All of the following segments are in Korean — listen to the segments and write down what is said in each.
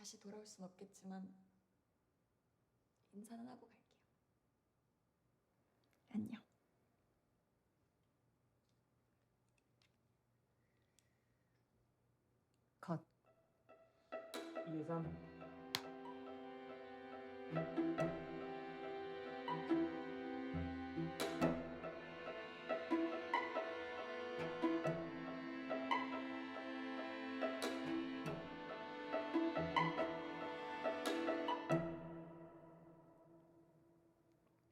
다시 돌아올 순 없겠지만 인사는 하고 갈게요. 안녕. 컷. 2, 3.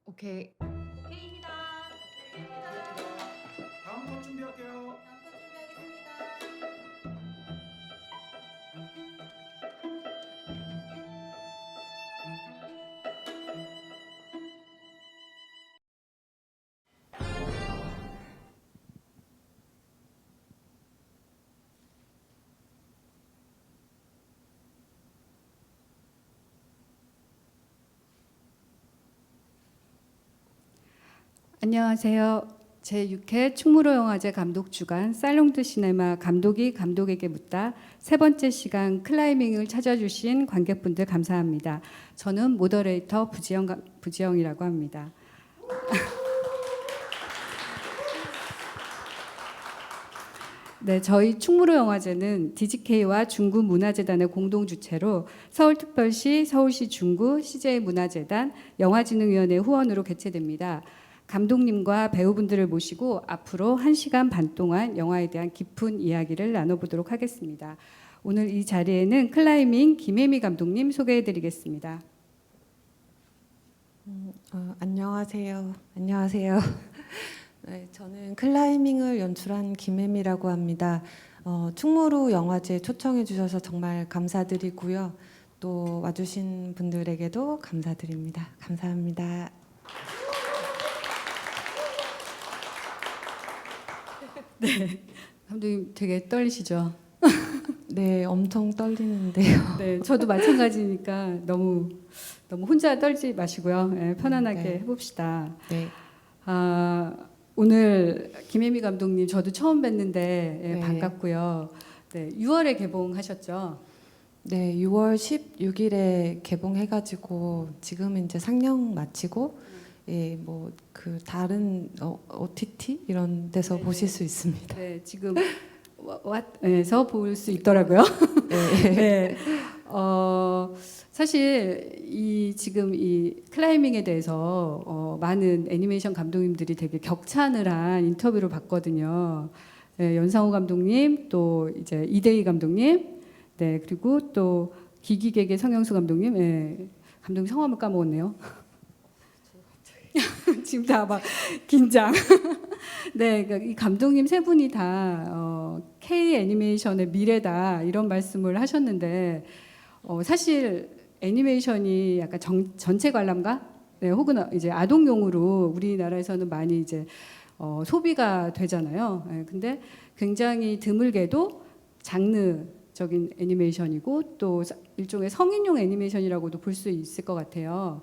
오케이. 오케이입니다. 다음 거 준비할게요. 다음 거 준비하겠습니다. 안녕하세요. 제6회 충무로 영화제 감독 주간 살롱드 시네마 감독이 감독에게 묻다 세 번째 시간 클라이밍을 찾아주신 관객분들 감사합니다. 저는 모더레이터 부지영이라고 합니다. 네, 저희 충무로 영화제는 DGK와 중구 문화재단의 공동 주최로 서울특별시, 서울시 중구, CJ 문화재단, 영화진흥위원회 후원으로 개최됩니다. 감독님과 배우분들을 모시고 앞으로 1시간 반 동안 영화에 대한 깊은 이야기를 나눠보도록 하겠습니다. 오늘 이 자리에는 클라이밍 김혜미 감독님 소개해드리겠습니다. 안녕하세요. 안녕하세요. 네, 저는 클라이밍을 연출한 김혜미라고 합니다. 충무로 영화제 초청해 주셔서 정말 감사드리고요. 또 와주신 분들에게도 감사드립니다. 감사합니다. 네, 감독님 되게 떨리시죠? 네, 엄청 떨리는데요. 네, 저도 마찬가지니까 너무 혼자 떨지 마시고요. 네, 편안하게 네. 해봅시다. 네, 오늘 김혜미 감독님 저도 처음 뵀는데 예, 네. 반갑고요. 네, 6월에 개봉하셨죠? 네, 6월 16일에 개봉해가지고 지금 이제 상영 마치고 예, 뭐 그 다른 OTT 이런 데서 네. 보실 수 있습니다. 네, 지금 왓에서 볼 수 있더라고요. 네. 네, 사실 지금 이 클라이밍에 대해서 많은 애니메이션 감독님들이 되게 격찬을 한 인터뷰를 봤거든요. 네, 연상호 감독님, 또 이제 이대희 감독님, 네, 그리고 또 기기객의 성형수 감독님, 네, 감독님 성함을 까먹었네요. 지금 다 막 긴장. 네, 그러니까 이 감독님 세 분이 다 K 애니메이션의 미래다 이런 말씀을 하셨는데 사실 애니메이션이 약간 전체 관람가, 네, 혹은 이제 아동용으로 우리나라에서는 많이 이제 소비가 되잖아요. 네, 근데 굉장히 드물게도 장르적인 애니메이션이고 또 일종의 성인용 애니메이션이라고도 볼 수 있을 것 같아요.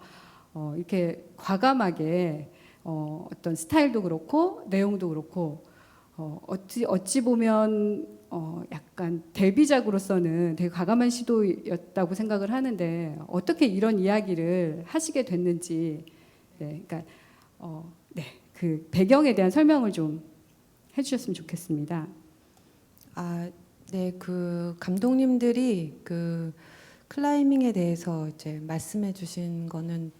이렇게 과감하게 어떤 스타일도 그렇고 내용도 그렇고 어찌 보면 약간 데뷔작으로서는 되게 과감한 시도였다고 생각을 하는데 어떻게 이런 이야기를 하시게 됐는지, 네, 그러니까 네, 그 배경에 대한 설명을 좀 해주셨으면 좋겠습니다. 네, 그 감독님들이 그 클라이밍에 대해서 이제 말씀해 주신 거는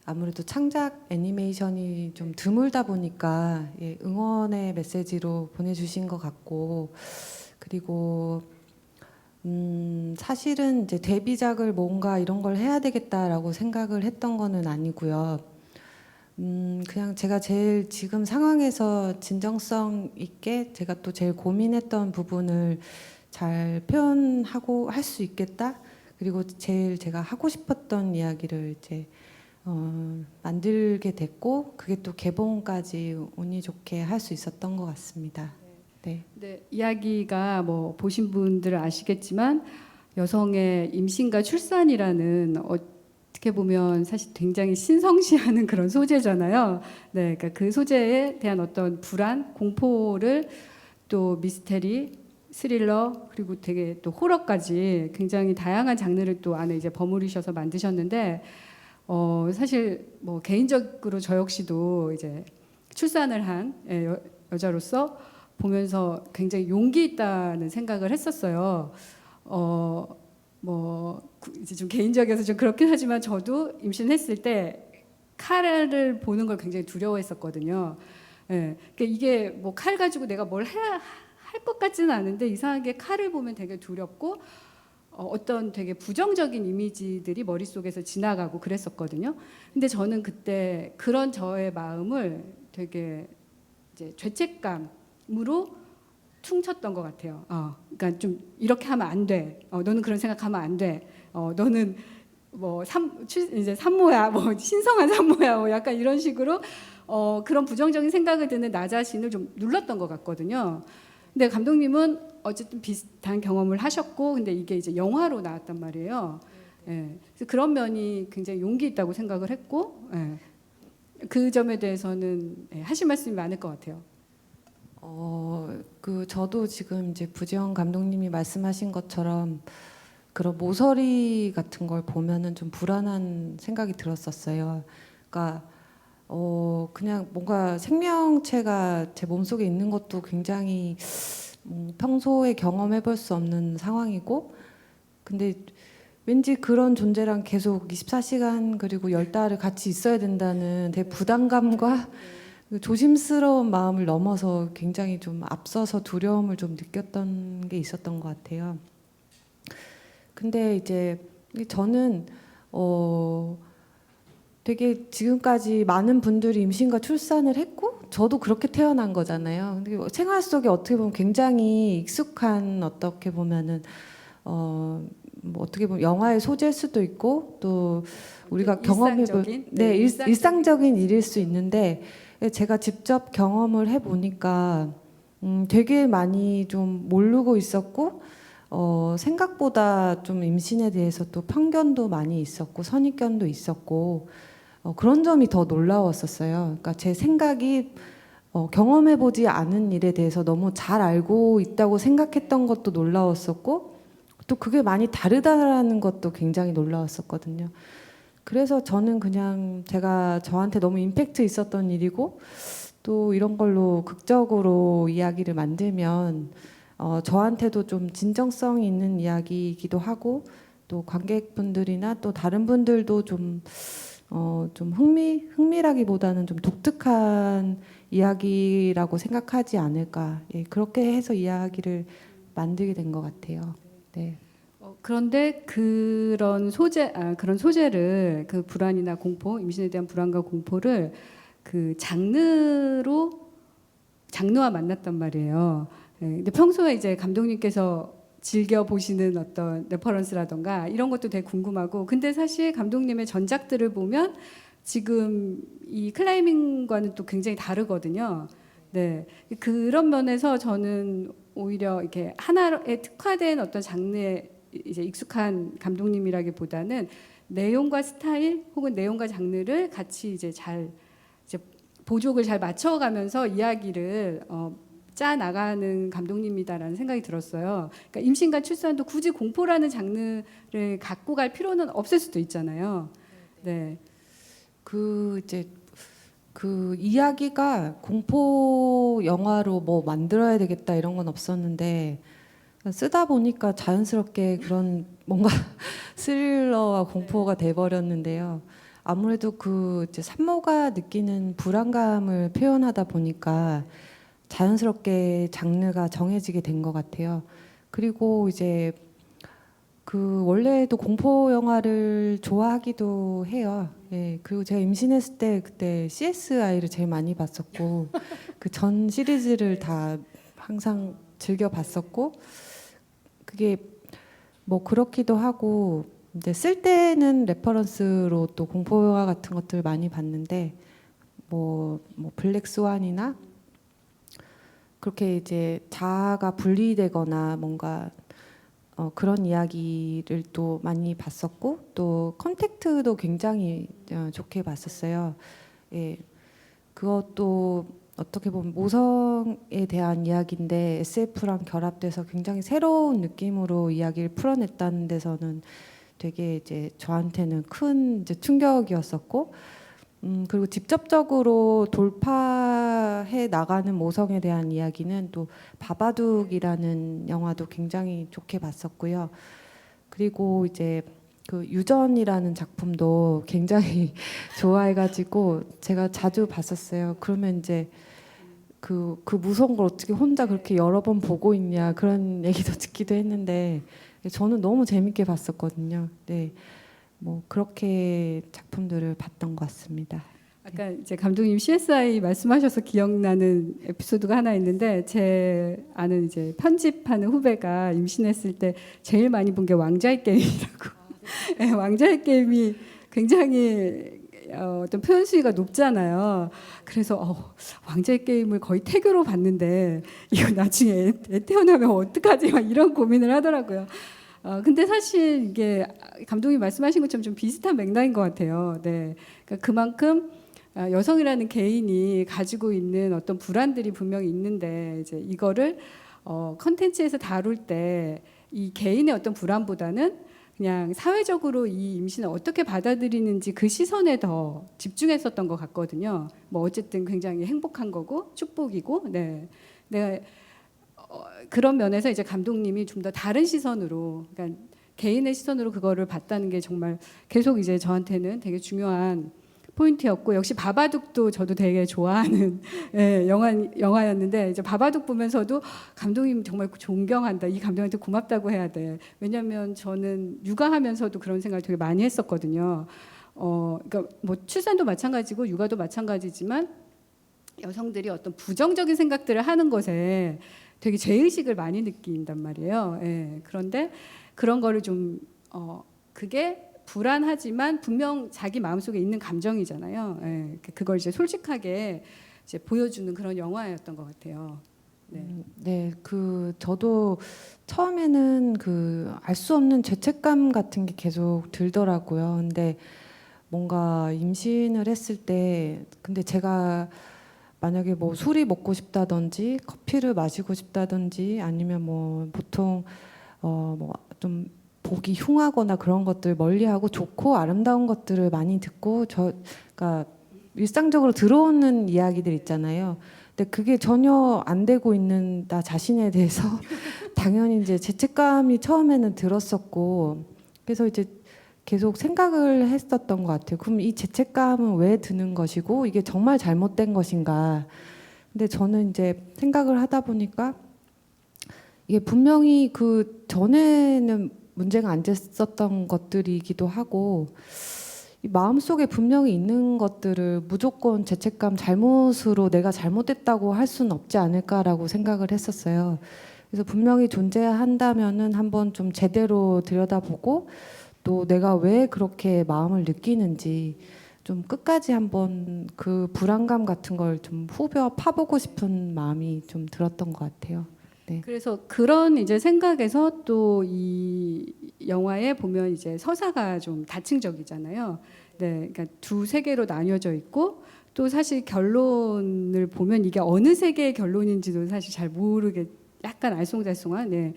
아무래도 창작 애니메이션이 좀 드물다 보니까 예, 응원의 메시지로 보내주신 것 같고, 그리고 사실은 이제 데뷔작을 뭔가 이런 걸 해야 되겠다라고 생각을 했던 거는 아니고요. 그냥 제가 제일 지금 상황에서 진정성 있게 제가 또 제일 고민했던 부분을 잘 표현하고 할 수 있겠다. 그리고 제일 제가 하고 싶었던 이야기를 이제 만들게 됐고, 그게 또 개봉까지 운이 좋게 할 수 있었던 것 같습니다. 네. 네, 이야기가 뭐 보신 분들은 아시겠지만 여성의 임신과 출산이라는 어떻게 보면 사실 굉장히 신성시하는 그런 소재잖아요. 네, 그러니까 그 소재에 대한 어떤 불안, 공포를 또 미스테리, 스릴러 그리고 되게 또 호러까지 굉장히 다양한 장르를 또 안에 이제 버무리셔서 만드셨는데 사실 뭐 개인적으로 저 역시도 이제 출산을 한 여자로서 보면서 굉장히 용기 있다는 생각을 했었어요. 이제 좀 개인적이어서 좀 그렇긴 하지만 저도 임신했을 때 칼을 보는 걸 굉장히 두려워했었거든요. 예, 그러니까 이게 뭐 칼 가지고 내가 뭘 해야 할 것 같지는 않은데 이상하게 칼을 보면 되게 두렵고 어떤 되게 부정적인 이미지들이 머릿속에서 지나가고 그랬었거든요. 근데 저는 그때 그런 저의 마음을 되게 이제 죄책감으로 퉁쳤던 것 같아요. 그러니까 좀 이렇게 하면 안 돼. 너는 그런 생각하면 안 돼. 너는 뭐 이제 산모야, 뭐 신성한 산모야, 뭐 약간 이런 식으로 그런 부정적인 생각을 드는 나 자신을 좀 눌렀던 것 같거든요. 근데 감독님은 어쨌든 비슷한 경험을 하셨고, 근데 이게 이제 영화로 나왔단 말이에요. 예, 그래서 그런 면이 굉장히 용기 있다고 생각을 했고, 예, 그 점에 대해서는 하실 말씀이 많을 것 같아요. 저도 지금 이제 부지영 감독님이 말씀하신 것처럼 그런 모서리 같은 걸 보면은 좀 불안한 생각이 들었었어요. 그러니까 그냥 뭔가 생명체가 제 몸속에 있는 것도 굉장히 평소에 경험해 볼 수 없는 상황이고, 근데 왠지 그런 존재랑 계속 24시간 그리고 10달을 같이 있어야 된다는 되게 부담감과 그 조심스러운 마음을 넘어서 굉장히 좀 앞서서 두려움을 좀 느꼈던 게 있었던 것 같아요. 근데 이제 저는 되게 지금까지 많은 분들이 임신과 출산을 했고 저도 그렇게 태어난 거잖아요. 근데 생활 속에 어떻게 보면 굉장히 익숙한, 어떻게 보면은 뭐 어떻게 보면 영화의 소재일 수도 있고 또 우리가 경험해본 일상적인 일일 수 있는데, 제가 직접 경험을 해보니까 되게 많이 좀 모르고 있었고 생각보다 좀 임신에 대해서 또 편견도 많이 있었고 선입견도 있었고 그런 점이 더 놀라웠었어요. 그러니까 제 생각이 경험해보지 않은 일에 대해서 너무 잘 알고 있다고 생각했던 것도 놀라웠었고, 또 그게 많이 다르다라는 것도 굉장히 놀라웠었거든요. 그래서 저는 그냥 제가 저한테 너무 임팩트 있었던 일이고, 또 이런 걸로 극적으로 이야기를 만들면 저한테도 좀 진정성이 있는 이야기이기도 하고, 또 관객분들이나 또 다른 분들도 좀 흥미라기보다는 좀 독특한 이야기라고 생각하지 않을까. 예, 그렇게 해서 이야기를 만들게 된 것 같아요. 네. 그런데 그런 소재를 그 불안이나 공포, 임신에 대한 불안과 공포를 그 장르와 만났단 말이에요. 예, 근데 평소에 이제 감독님께서 즐겨 보시는 어떤 레퍼런스라던가 이런 것도 되게 궁금하고, 근데 사실 감독님의 전작들을 보면 지금 이 클라이밍과는 또 굉장히 다르거든요. 네, 그런 면에서 저는 오히려 이렇게 하나에 특화된 어떤 장르에 이제 익숙한 감독님이라기보다는 내용과 스타일 혹은 내용과 장르를 같이 이제 보족을 잘 맞춰가면서 이야기를 짜 나가는 감독님이다라는 생각이 들었어요. 그러니까 임신과 출산도 굳이 공포라는 장르를 갖고 갈 필요는 없을 수도 있잖아요. 네. 이제 그 이야기가 공포 영화로 뭐 만들어야 되겠다 이런 건 없었는데, 쓰다 보니까 자연스럽게 그런 뭔가 스릴러와 공포가 돼버렸는데요. 아무래도 그 이제 산모가 느끼는 불안감을 표현하다 보니까 자연스럽게 장르가 정해지게 된 것 같아요. 그리고 이제 그 원래도 공포 영화를 좋아하기도 해요. 예, 그리고 제가 임신했을 때 그때 CSI를 제일 많이 봤었고 그 전 시리즈를 다 항상 즐겨 봤었고, 그게 뭐 그렇기도 하고, 이제 쓸 때는 레퍼런스로 또 공포 영화 같은 것들 많이 봤는데 뭐 블랙 스완이나 그렇게 이제 자아가 분리되거나 뭔가 그런 이야기를 또 많이 봤었고, 또 컨택트도 굉장히 좋게 봤었어요. 예, 그것도 어떻게 보면 모성에 대한 이야기인데 SF랑 결합돼서 굉장히 새로운 느낌으로 이야기를 풀어냈다는 데서는 되게 이제 저한테는 큰 이제 충격이었었고, 그리고 직접적으로 돌파해 나가는 모성에 대한 이야기는 또 바바둑이라는 영화도 굉장히 좋게 봤었고요. 그리고 이제 그 유전이라는 작품도 굉장히 좋아해가지고 제가 자주 봤었어요. 그러면 이제 그 무서운 걸 어떻게 혼자 그렇게 여러 번 보고 있냐 그런 얘기도 듣기도 했는데 저는 너무 재밌게 봤었거든요. 네, 뭐 그렇게 작품들을 봤던 것 같습니다. 아까 이제 감독님 CSI 말씀하셔서 기억나는 에피소드가 하나 있는데 제 아는 이제 편집하는 후배가 임신했을 때 제일 많이 본 게 왕자의 게임이라고. 네, 왕자의 게임이 굉장히 어떤 표현 수위가 높잖아요. 그래서 왕자의 게임을 거의 태교로 봤는데 이거 나중에 애 태어나면 어떡하지? 막 이런 고민을 하더라고요. 근데 사실 이게 감독님 말씀하신 것처럼 좀 비슷한 맥락인 것 같아요. 네, 그러니까 그만큼 여성이라는 개인이 가지고 있는 어떤 불안들이 분명히 있는데 이제 이거를 컨텐츠에서 다룰 때 이 개인의 어떤 불안보다는 그냥 사회적으로 이 임신을 어떻게 받아들이는지 그 시선에 더 집중했었던 것 같거든요. 뭐 어쨌든 굉장히 행복한 거고 축복이고, 네, 내가 그런 면에서 이제 감독님이 좀 더 다른 시선으로, 그러니까 개인의 시선으로 그거를 봤다는 게 정말 계속 이제 저한테는 되게 중요한 포인트였고, 역시 바바둑도 저도 되게 좋아하는 예, 영화였는데 이제 바바둑 보면서도 감독님 정말 존경한다. 이 감독한테 고맙다고 해야 돼. 왜냐하면 저는 육아하면서도 그런 생각을 되게 많이 했었거든요. 그러니까 뭐 출산도 마찬가지고 육아도 마찬가지지만 여성들이 어떤 부정적인 생각들을 하는 것에 되게 죄의식을 많이 느낀단 말이에요. 예, 그런데 그런 거를 좀 그게 불안하지만 분명 자기 마음속에 있는 감정이잖아요. 예, 그걸 이제 솔직하게 이제 보여주는 그런 영화였던 것 같아요. 네. 네, 그 저도 처음에는 그 알 수 없는 죄책감 같은 게 계속 들더라고요. 근데 뭔가 임신을 했을 때, 근데 제가 만약에 뭐 술이 먹고 싶다든지 커피를 마시고 싶다든지 아니면 뭐 보통 뭐 좀 보기 흉하거나 그런 것들 멀리하고 좋고 아름다운 것들을 많이 듣고 그러니까 일상적으로 들어오는 이야기들 있잖아요. 근데 그게 전혀 안 되고 있는 나 자신에 대해서 당연히 이제 죄책감이 처음에는 들었었고, 그래서 이제 계속 생각을 했었던 것 같아요. 그럼 이 죄책감은 왜 드는 것이고 이게 정말 잘못된 것인가? 근데 저는 이제 생각을 하다 보니까 이게 분명히 그 전에는 문제가 안 됐었던 것들이기도 하고, 이 마음속에 분명히 있는 것들을 무조건 죄책감, 잘못으로 내가 잘못했다고 할 수는 없지 않을까라고 생각을 했었어요. 그래서 분명히 존재한다면은 한번 좀 제대로 들여다보고 또 내가 왜 그렇게 마음을 느끼는지 좀 끝까지 한번 그 불안감 같은 걸 좀 후벼 파보고 싶은 마음이 좀 들었던 것 같아요. 네. 그래서 그런 이제 생각에서 또 이 영화에 보면 이제 서사가 좀 다층적이잖아요. 네, 그러니까 두 세계로 나뉘어져 있고 또 사실 결론을 보면 이게 어느 세계의 결론인지도 사실 잘 모르게 약간 알쏭달쏭한 네.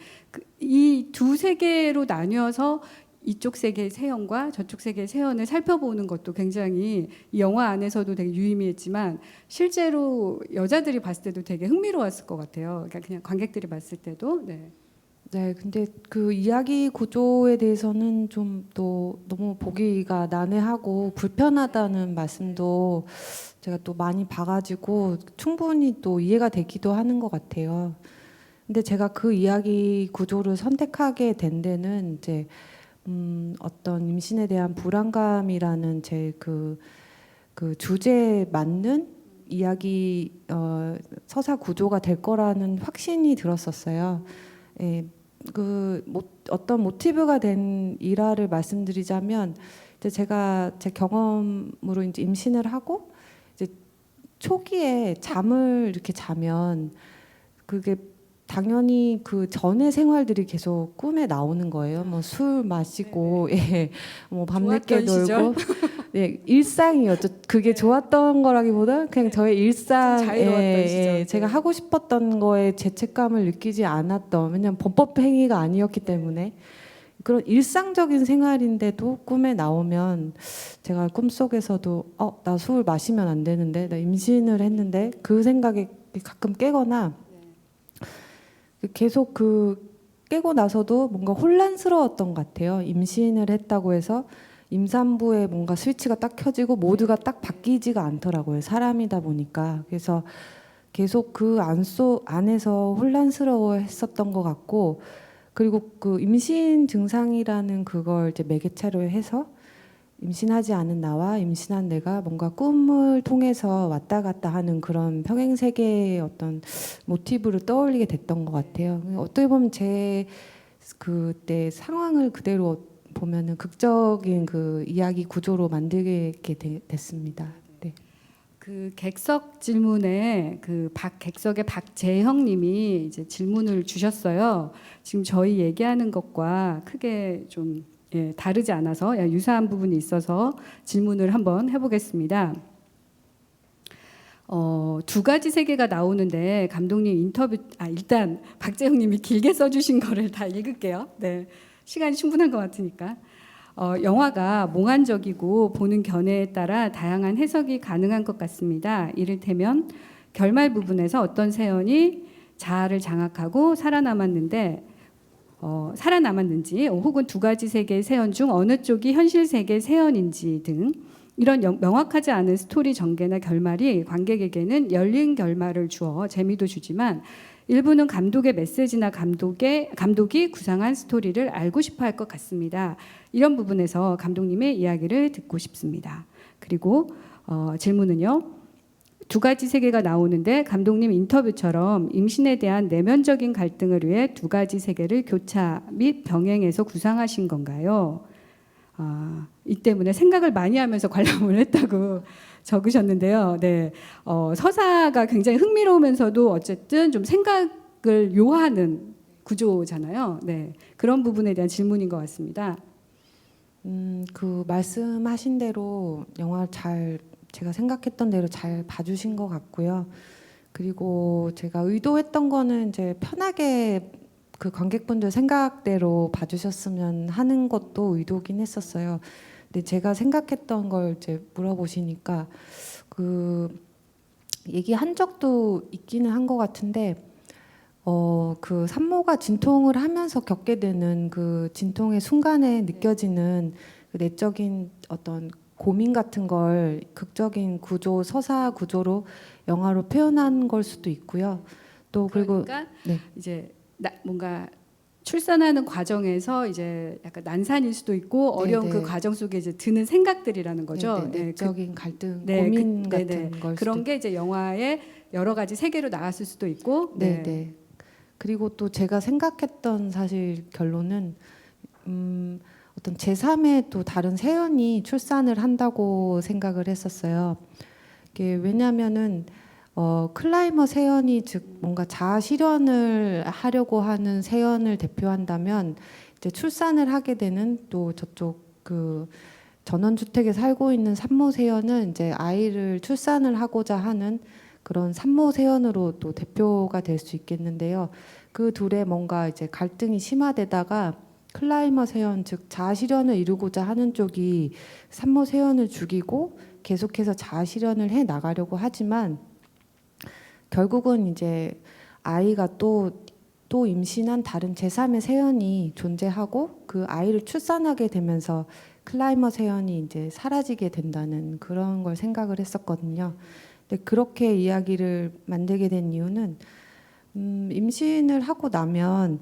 이 두 세계로 나뉘어서 이쪽 세계의 세연과 저쪽 세계의 세연을 살펴보는 것도 굉장히 이 영화 안에서도 되게 유의미했지만 실제로 여자들이 봤을 때도 되게 흥미로웠을 것 같아요. 그러니까 그냥 관객들이 봤을 때도. 네. 네, 근데 그 이야기 구조에 대해서는 좀 또 너무 보기가 난해하고 불편하다는 말씀도 제가 또 많이 봐가지고 충분히 또 이해가 되기도 하는 것 같아요. 근데 제가 그 이야기 구조를 선택하게 된 데는 이제 어떤 임신에 대한 불안감이라는 제 그 주제에 맞는 이야기 서사 구조가 될 거라는 확신이 들었었어요. 예, 어떤 모티브가 된 일화를 말씀드리자면 이제 제가 제 경험으로 이제 임신을 하고 이제 초기에 잠을 이렇게 자면 그게 당연히 그 전의 생활들이 계속 꿈에 나오는 거예요. 뭐 술 마시고, 예, 뭐 밤늦게 좋았던 시절? 놀고, 예, 일상이었죠. 그게 좋았던 거라기보다 그냥 저의 일상, 좀 자유로웠던 시절. 제가 네. 하고 싶었던 거에 죄책감을 느끼지 않았던, 왜냐면 범법 행위가 아니었기 때문에 그런 일상적인 생활인데도 꿈에 나오면 제가 꿈속에서도 나 술 마시면 안 되는데, 나 임신을 했는데 그 생각에 가끔 깨거나 계속 깨고 나서도 뭔가 혼란스러웠던 것 같아요. 임신을 했다고 해서 임산부에 뭔가 스위치가 딱 켜지고 모두가 딱 바뀌지가 않더라고요. 사람이다 보니까. 그래서 계속 그 안에서 혼란스러워했었던 것 같고, 그리고 그 임신 증상이라는 그걸 이제 매개체로 해서 임신하지 않은 나와 임신한 내가 뭔가 꿈을 통해서 왔다 갔다 하는 그런 평행 세계의 어떤 모티브를 떠올리게 됐던 것 같아요. 어떻게 보면 제 그때 상황을 그대로 보면은 극적인 그 이야기 구조로 만들게 됐습니다. 네. 그 객석 질문에 그 객석의 박재형님이 이제 질문을 주셨어요. 지금 저희 얘기하는 것과 크게 좀 다르지 않아서 유사한 부분이 있어서 질문을 한번 해보겠습니다. 두 가지 세계가 나오는데 감독님 인터뷰 일단 박재형님이 길게 써주신 거를 다 읽을게요. 네, 시간이 충분한 것 같으니까. 영화가 몽환적이고 보는 견해에 따라 다양한 해석이 가능한 것 같습니다. 이를테면 결말 부분에서 어떤 세연이 자아를 장악하고 살아남았는지 혹은 두 가지 세계의 세연 중 어느 쪽이 현실 세계의 세연인지 등 이런 명확하지 않은 스토리 전개나 결말이 관객에게는 열린 결말을 주어 재미도 주지만 일부는 감독의 메시지나 감독이 구상한 스토리를 알고 싶어 할 것 같습니다. 이런 부분에서 감독님의 이야기를 듣고 싶습니다. 그리고 질문은요. 두 가지 세계가 나오는데 감독님 인터뷰처럼 임신에 대한 내면적인 갈등을 위해 두 가지 세계를 교차 및 병행해서 구상하신 건가요? 이 때문에 생각을 많이 하면서 관람을 했다고 적으셨는데요. 네, 서사가 굉장히 흥미로우면서도 어쨌든 좀 생각을 요하는 구조잖아요. 네, 그런 부분에 대한 질문인 것 같습니다. 그 말씀하신 대로 영화 제가 생각했던 대로 잘 봐주신 것 같고요. 그리고 제가 의도했던 거는 이제 편하게 그 관객분들 생각대로 봐주셨으면 하는 것도 의도긴 했었어요. 근데 제가 생각했던 걸 이제 물어보시니까 그 얘기한 적도 있기는 한 것 같은데 그 산모가 진통을 하면서 겪게 되는 그 진통의 순간에 느껴지는 그 내적인 어떤 고민 같은 걸 극적인 구조, 서사 구조로 영화로 표현한 걸 수도 있고요. 또 그리고 그러니까 네. 이제 뭔가 출산하는 과정에서 이제 약간 난산일 수도 있고 어려운 네네. 그 과정 속에 이제 드는 생각들이라는 거죠. 네네, 내적인 갈등, 네, 고민 네네. 같은 걸 그런 수도 게 이제 영화의 여러 가지 세계로 나갔을 수도 있고. 네네. 네. 그리고 또 제가 생각했던 사실 결론은 어떤 제3의 또 다른 세연이 출산을 한다고 생각을 했었어요. 이게 왜냐하면은 클라이머 세연이 즉 뭔가 자아 실현을 하려고 하는 세연을 대표한다면 이제 출산을 하게 되는 또 저쪽 그 전원주택에 살고 있는 산모 세연은 이제 아이를 출산을 하고자 하는 그런 산모 세연으로 또 대표가 될 수 있겠는데요. 그 둘의 뭔가 이제 갈등이 심화되다가 클라이머 세연 즉 자아 실현을 이루고자 하는 쪽이 산모 세연을 죽이고 계속해서 자아 실현을 해 나가려고 하지만 결국은 이제 아이가 또 임신한 다른 제3의 세연이 존재하고 그 아이를 출산하게 되면서 클라이머 세연이 이제 사라지게 된다는 그런 걸 생각을 했었거든요. 근데 그렇게 이야기를 만들게 된 이유는 임신을 하고 나면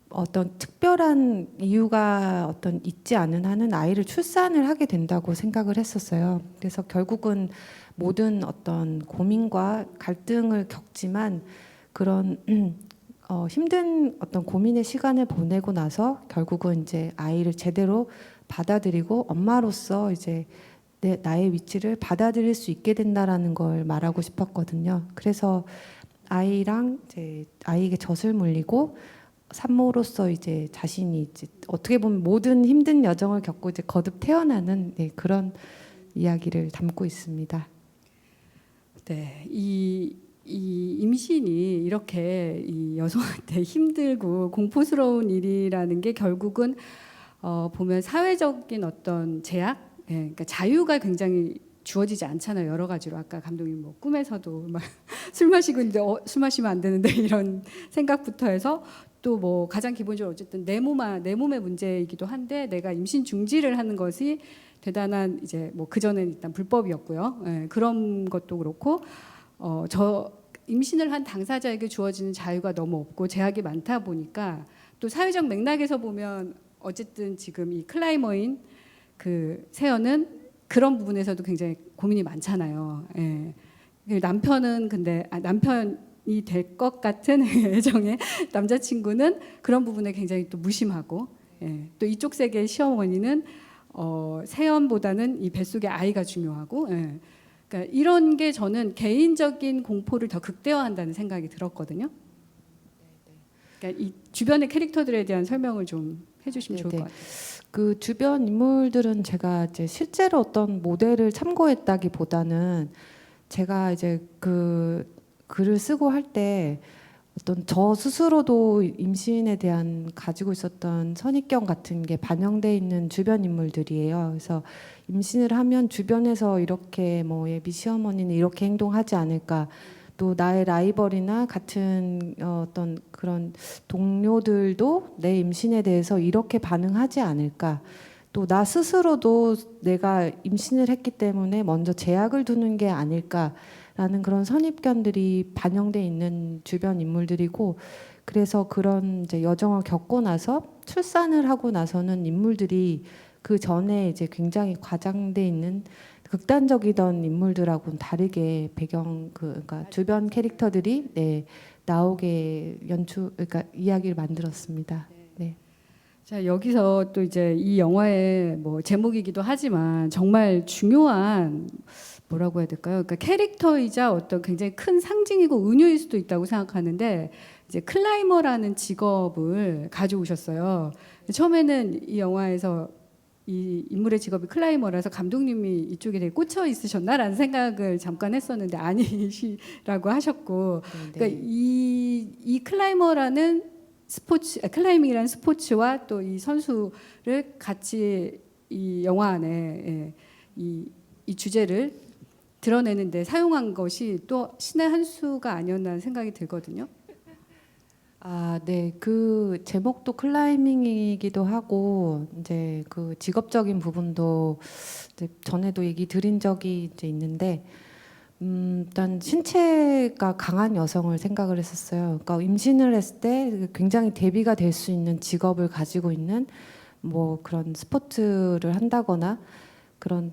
어떤 특별한 이유가 어떤 있지 않은 한은 아이를 출산을 하게 된다고 생각을 했었어요. 그래서 결국은 모든 어떤 고민과 갈등을 겪지만 그런 힘든 어떤 고민의 시간을 보내고 나서 결국은 이제 아이를 제대로 받아들이고 엄마로서 이제 나의 위치를 받아들일 수 있게 된다라는 걸 말하고 싶었거든요. 그래서 아이랑 이제 아이에게 젖을 물리고 산모로서 이제 자신이 이제 어떻게 보면 모든 힘든 여정을 겪고 이제 거듭 태어나는 네, 그런 이야기를 담고 있습니다. 네, 이 임신이 이렇게 이 여성한테 힘들고 공포스러운 일이라는 게 결국은 보면 사회적인 어떤 제약, 예, 그러니까 자유가 굉장히 주어지지 않잖아요. 여러 가지로 아까 감독님 뭐 꿈에서도 막 술 마시고 있는데 술 마시면 안 되는데 이런 생각부터 해서 또 뭐 가장 기본적으로 어쨌든 내 몸의 문제이기도 한데 내가 임신 중지를 하는 것이 대단한 이제 뭐 그전엔 일단 불법이었고요. 예, 그런 것도 그렇고 저 임신을 한 당사자에게 주어지는 자유가 너무 없고 제약이 많다 보니까 또 사회적 맥락에서 보면 어쨌든 지금 이 클라이머인 그 세연은 그런 부분에서도 굉장히 고민이 많잖아요. 예. 남편은 근데 남편이 될 것 같은 애정의 남자친구는 그런 부분에 굉장히 또 무심하고, 예. 또 이쪽 세계의 시어머니는 세연보다는 이 뱃속의 아이가 중요하고, 예. 그러니까 이런 게 저는 개인적인 공포를 더 극대화한다는 생각이 들었거든요. 그러니까 이 주변의 캐릭터들에 대한 설명을 좀 해주시면 좋을 것 같아요. 그 주변 인물들은 제가 이제 실제로 어떤 모델을 참고했다기보다는 제가 이제 그 글을 쓰고 할 때 어떤 저 스스로도 임신에 대한 가지고 있었던 선입견 같은 게 반영돼 있는 주변 인물들이에요. 그래서 임신을 하면 주변에서 이렇게 뭐 예비 시어머니는 이렇게 행동하지 않을까, 또 나의 라이벌이나 같은 어떤 그런 동료들도 내 임신에 대해서 이렇게 반응하지 않을까, 또 나 스스로도 내가 임신을 했기 때문에 먼저 제약을 두는 게 아닐까라는 그런 선입견들이 반영돼 있는 주변 인물들이고, 그래서 그런 이제 여정을 겪고 나서 출산을 하고 나서는 인물들이 그 전에 이제 굉장히 과장돼 있는 극단적이던 인물들하고는 다르게 그러니까 주변 캐릭터들이 네, 나오게 그러니까 이야기를 만들었습니다. 네. 자, 여기서 또 이제 이 영화의 뭐 제목이기도 하지만 정말 중요한 뭐라고 해야 될까요? 그러니까 캐릭터이자 어떤 굉장히 큰 상징이고 은유일 수도 있다고 생각하는데 이제 클라이머라는 직업을 가져오셨어요. 처음에는 이 영화에서 이 인물의 직업이 클라이머라서 감독님이 이쪽에 되게 꽂혀 있으셨나라는 생각을 잠깐 했었는데 아니시라고 하셨고, 그러니까 이 클라이머라는 클라이밍이라는 스포츠와 또 이 선수를 같이 이 영화 안에 예, 이 주제를 드러내는데 사용한 것이 또 신의 한 수가 아니었나 생각이 들거든요. 아, 네. 그 제목도 클라이밍이기도 하고 이제 그 직업적인 부분도 이제 전에도 얘기 드린 적이 이제 있는데 일단 신체가 강한 여성을 생각을 했었어요. 그러니까 임신을 했을 때 굉장히 대비가 될 수 있는 직업을 가지고 있는 뭐 그런 스포츠를 한다거나 그런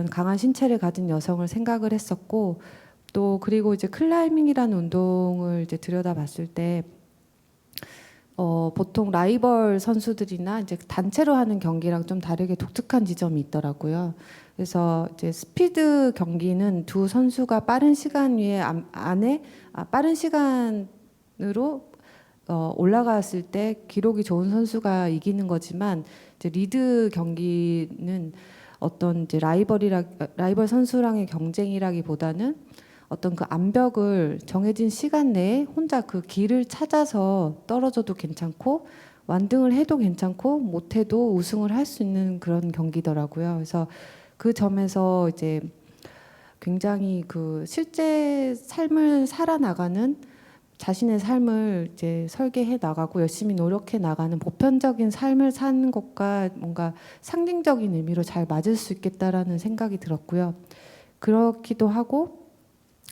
강한 신체를 가진 여성을 생각을 했었고, 또 그리고 이제 클라이밍이라는 운동을 이제 들여다봤을 때 보통 라이벌 선수들이나 이제 단체로 하는 경기랑 좀 다르게 독특한 지점이 있더라고요. 그래서 이제 스피드 경기는 두 선수가 빠른 시간 빠른 시간으로 올라갔을 때 기록이 좋은 선수가 이기는 거지만, 이제 리드 경기는 어떤 이제 라이벌 선수랑의 경쟁이라기보다는 어떤 그 암벽을 정해진 시간 내에 혼자 그 길을 찾아서 떨어져도 괜찮고 완등을 해도 괜찮고 못해도 우승을 할 수 있는 그런 경기더라고요. 그래서 그 점에서 이제 굉장히 그 실제 삶을 살아나가는 자신의 삶을 이제 설계해 나가고 열심히 노력해 나가는 보편적인 삶을 사는 것과 뭔가 상징적인 의미로 잘 맞을 수 있겠다라는 생각이 들었고요. 그렇기도 하고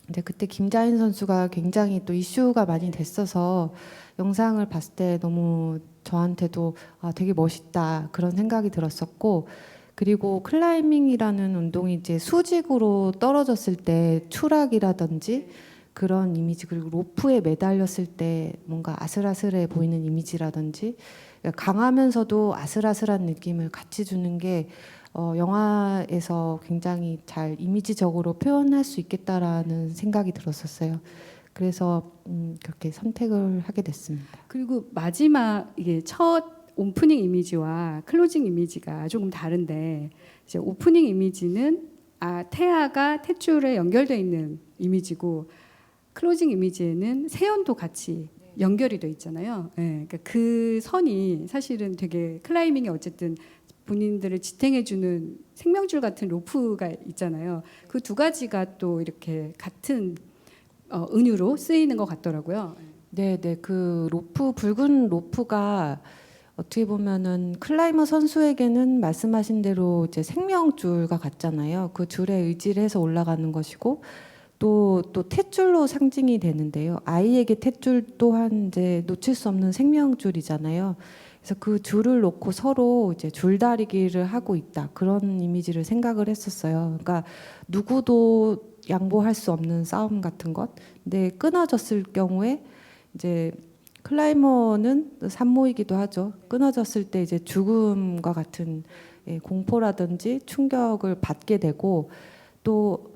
이제 그때 김자인 선수가 굉장히 또 이슈가 많이 됐어서 영상을 봤을 때 너무 저한테도 되게 멋있다 그런 생각이 들었었고, 그리고 클라이밍이라는 운동이 이제 수직으로 떨어졌을 때 추락이라든지 그런 이미지, 그리고 로프에 매달렸을 때 뭔가 아슬아슬해 보이는 이미지라든지 강하면서도 아슬아슬한 느낌을 같이 주는 게 영화에서 굉장히 잘 이미지적으로 표현할 수 있겠다라는 생각이 들었었어요. 그래서 그렇게 선택을 하게 됐습니다. 그리고 마지막 이게 첫 오프닝 이미지와 클로징 이미지가 조금 다른데 이제 오프닝 이미지는 태아가 탯줄에 연결돼 있는 이미지고 클로징 이미지에는 세연도 같이 연결이 돼 있잖아요. 예, 그러니까 그 선이 사실은 되게 클라이밍이 어쨌든 본인들을 지탱해주는 생명줄 같은 로프가 있잖아요. 그 두 가지가 또 이렇게 같은 은유로 쓰이는 것 같더라고요. 네, 그 로프 붉은 로프가 어떻게 보면은 클라이머 선수에게는 말씀하신 대로 이제 생명줄과 같잖아요. 그 줄에 의지를 해서 올라가는 것이고 또 탯줄로 상징이 되는데요. 아이에게 탯줄 또한 이제 놓칠 수 없는 생명줄이잖아요. 그래서 그 줄을 놓고 서로 이제 줄다리기를 하고 있다. 그런 이미지를 생각을 했었어요. 그러니까 누구도 양보할 수 없는 싸움 같은 것. 근데 끊어졌을 경우에 이제 클라이머는 산모이기도 하죠. 끊어졌을 때 이제 죽음과 같은 공포라든지 충격을 받게 되고 또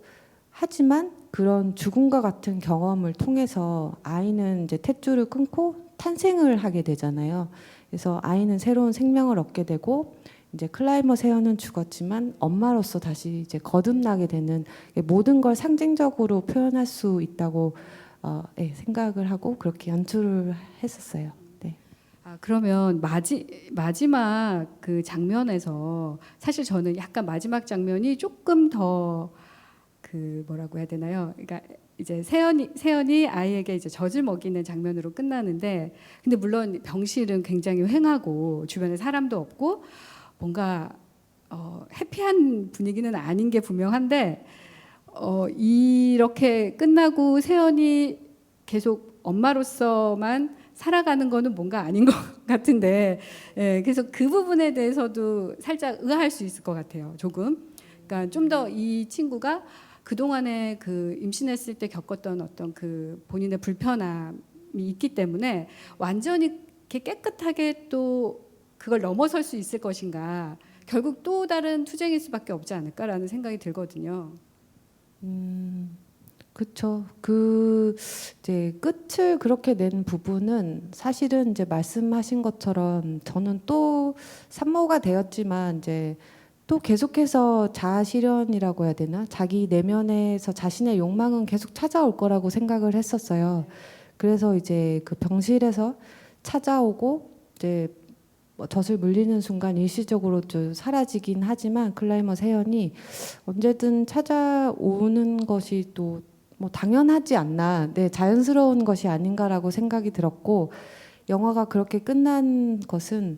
하지만 그런 죽음과 같은 경험을 통해서 아이는 이제 탯줄을 끊고 탄생을 하게 되잖아요. 그래서 아이는 새로운 생명을 얻게 되고 이제 클라이머 세연은 죽었지만 엄마로서 다시 이제 거듭나게 되는 모든 걸 상징적으로 표현할 수 있다고 생각을 하고 그렇게 연출을 했었어요. 네. 그러면 마지막 그 장면에서 사실 저는 약간 마지막 장면이 조금 더 그 뭐라고 해야 되나요? 그러니까 이제 세연이 아이에게 이제 젖을 먹이는 장면으로 끝나는데 근데 물론 병실은 굉장히 휑하고 주변에 사람도 없고 뭔가 해피한 분위기는 아닌 게 분명한데 이렇게 끝나고 세연이 계속 엄마로서만 살아가는 거는 뭔가 아닌 것 같은데 그래서 그 부분에 대해서도 살짝 의아할 수 있을 것 같아요. 조금. 그러니까 좀 더 이 친구가 그동안에 그 임신했을 때 겪었던 어떤 그 본인의 불편함이 있기 때문에 완전히 이렇게 깨끗하게 또 그걸 넘어설 수 있을 것인가 결국 또 다른 투쟁일 수밖에 없지 않을까라는 생각이 들거든요. 그렇죠. 그 이제 끝을 그렇게 낸 부분은 사실은 이제 말씀하신 것처럼 저는 또 산모가 되었지만 이제 또 계속해서 자아 실현이라고 해야 되나? 자기 내면에서 자신의 욕망은 계속 찾아올 거라고 생각을 했었어요. 그래서 이제 그 병실에서 찾아오고 이제 뭐 젖을 물리는 순간 일시적으로 좀 사라지긴 하지만 클라이머 세연이 언제든 찾아오는 것이 또 뭐 당연하지 않나, 네, 자연스러운 것이 아닌가라고 생각이 들었고 영화가 그렇게 끝난 것은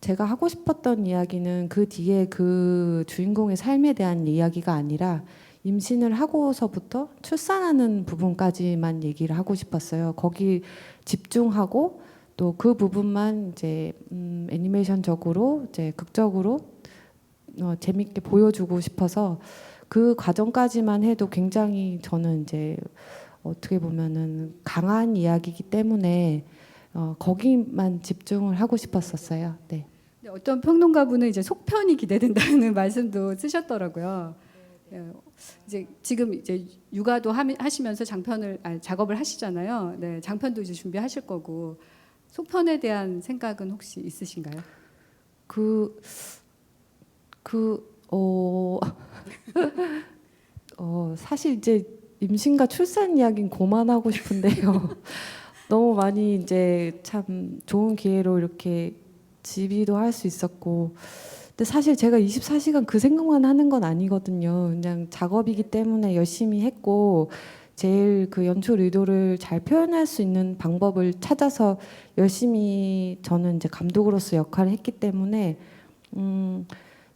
제가 하고 싶었던 이야기는 그 뒤에 그 주인공의 삶에 대한 이야기가 아니라 임신을 하고서부터 출산하는 부분까지만 얘기를 하고 싶었어요. 거기 집중하고 또 그 부분만 이제 애니메이션적으로 이제 극적으로 재밌게 보여주고 싶어서 그 과정까지만 해도 굉장히 저는 이제 어떻게 보면은 강한 이야기이기 때문에 거기만 집중을 하고 싶었었어요. 네. 어떤 평론가분은 이제 속편이 기대된다는 말씀도 쓰셨더라고요. 이제 지금 이제 육아도 하시면서 작업을 하시잖아요. 네, 장편도 이제 준비하실 거고 속편에 대한 생각은 혹시 있으신가요? 사실 이제 임신과 출산 이야기는 그만하고 싶은데요. 너무 많이 이제 참 좋은 기회로 이렇게 집이도 할 수 있었고 근데 사실 제가 24시간 그 생각만 하는 건 아니거든요. 그냥 작업이기 때문에 열심히 했고 제일 그 연출 의도를 잘 표현할 수 있는 방법을 찾아서 열심히 저는 이제 감독으로서 역할을 했기 때문에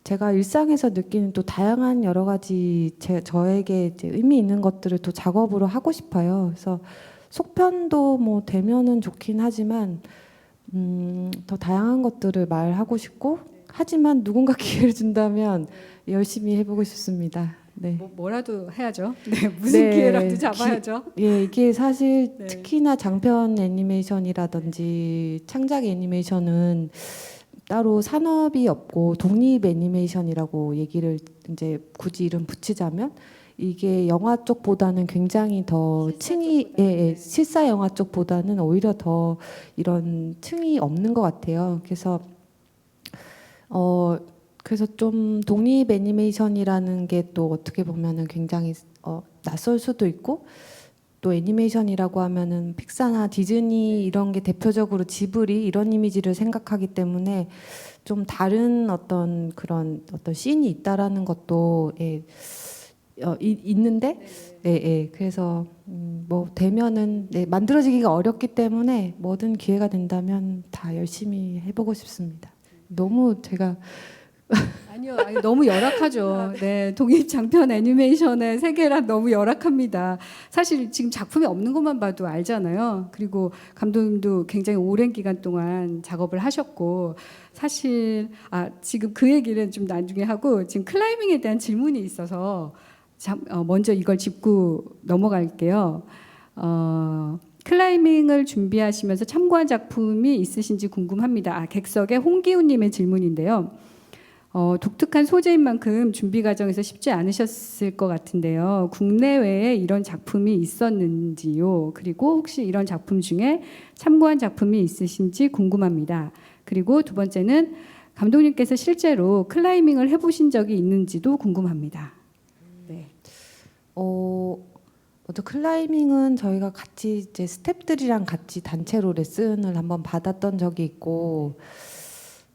제가 일상에서 느끼는 또 다양한 여러 가지 저에게 이제 의미 있는 것들을 또 작업으로 하고 싶어요. 그래서 속편도 뭐 되면은 좋긴 하지만 더 다양한 것들을 말하고 싶고 하지만 누군가 기회를 준다면 열심히 해보고 싶습니다. 네. 뭐라도 해야죠. 네, 무슨 네, 기회라도 잡아야죠. 이게 사실 네. 특히나 장편 애니메이션이라든지 창작 애니메이션은 따로 산업이 없고 독립 애니메이션이라고 얘기를 이제 굳이 이름 붙이자면 이게 영화 쪽보다는 굉장히 더 실사 층이 쪽보다는, 네. 실사 영화 쪽보다는 오히려 더 이런 층이 없는 것 같아요. 그래서 좀 독립 애니메이션이라는 게 또 어떻게 보면은 굉장히 낯설 수도 있고, 또 애니메이션이라고 하면은 픽사나 디즈니 이런 게 대표적으로 지브리 이런 이미지를 생각하기 때문에 좀 다른 어떤 그런 어떤 씬이 있다라는 것도 있는데, 그래서 뭐 되면은 만들어지기가 어렵기 때문에 뭐든 기회가 된다면 다 열심히 해보고 싶습니다. 너무 제가 아니요, 아니, 너무 열악하죠. 네, 독립 장편 애니메이션의 세계란 너무 열악합니다. 사실 지금 작품이 없는 것만 봐도 알잖아요. 그리고 감독님도 굉장히 오랜 기간 동안 작업을 하셨고, 사실 지금 그 얘기는 좀 나중에 하고, 지금 클라이밍에 대한 질문이 있어서 먼저 이걸 짚고 넘어갈게요. 클라이밍을 준비하시면서 참고한 작품이 있으신지 궁금합니다. 객석의 홍기훈님의 질문인데요. 독특한 소재인 만큼 준비 과정에서 쉽지 않으셨을 것 같은데요. 국내외에 이런 작품이 있었는지요? 그리고 혹시 이런 작품 중에 참고한 작품이 있으신지 궁금합니다. 그리고 두 번째는 감독님께서 실제로 클라이밍을 해보신 적이 있는지도 궁금합니다. 네. 먼저 클라이밍은 저희가 같이 이제 스태프들이랑 같이 단체로 레슨을 한번 받았던 적이 있고,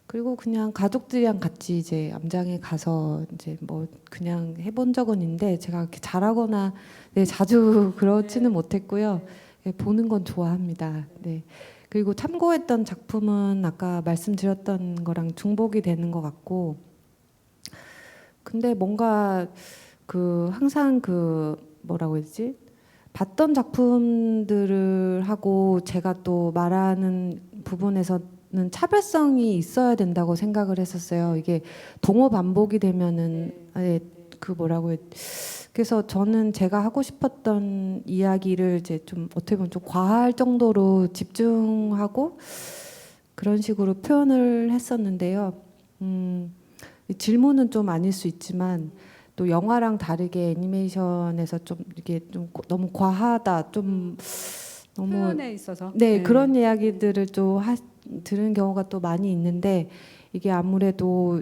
그리고 그냥 가족들이랑 같이 이제 암장에 가서 이제 뭐 그냥 해본 적은 있는데, 제가 이렇게 잘하거나 자주 그렇지는 못했고요. 보는 건 좋아합니다. 네. 그리고 참고했던 작품은 아까 말씀드렸던 거랑 중복이 되는 것 같고, 근데 뭔가 항상 뭐라고 해야 되지? 봤던 작품들을 하고 제가 또 말하는 부분에서는 차별성이 있어야 된다고 생각을 했었어요. 이게 동호 반복이 되면은 뭐라고 해야 그래서 저는 제가 하고 싶었던 이야기를 이제 좀 어떻게 보면 좀 과할 정도로 집중하고 그런 식으로 표현을 했었는데요. 질문은 좀 아닐 수 있지만 또 영화랑 다르게 애니메이션에서 좀 이게 좀 너무 과하다, 좀 너무 표현에 있어서 그런 이야기들을 좀 들은 경우가 또 많이 있는데, 이게 아무래도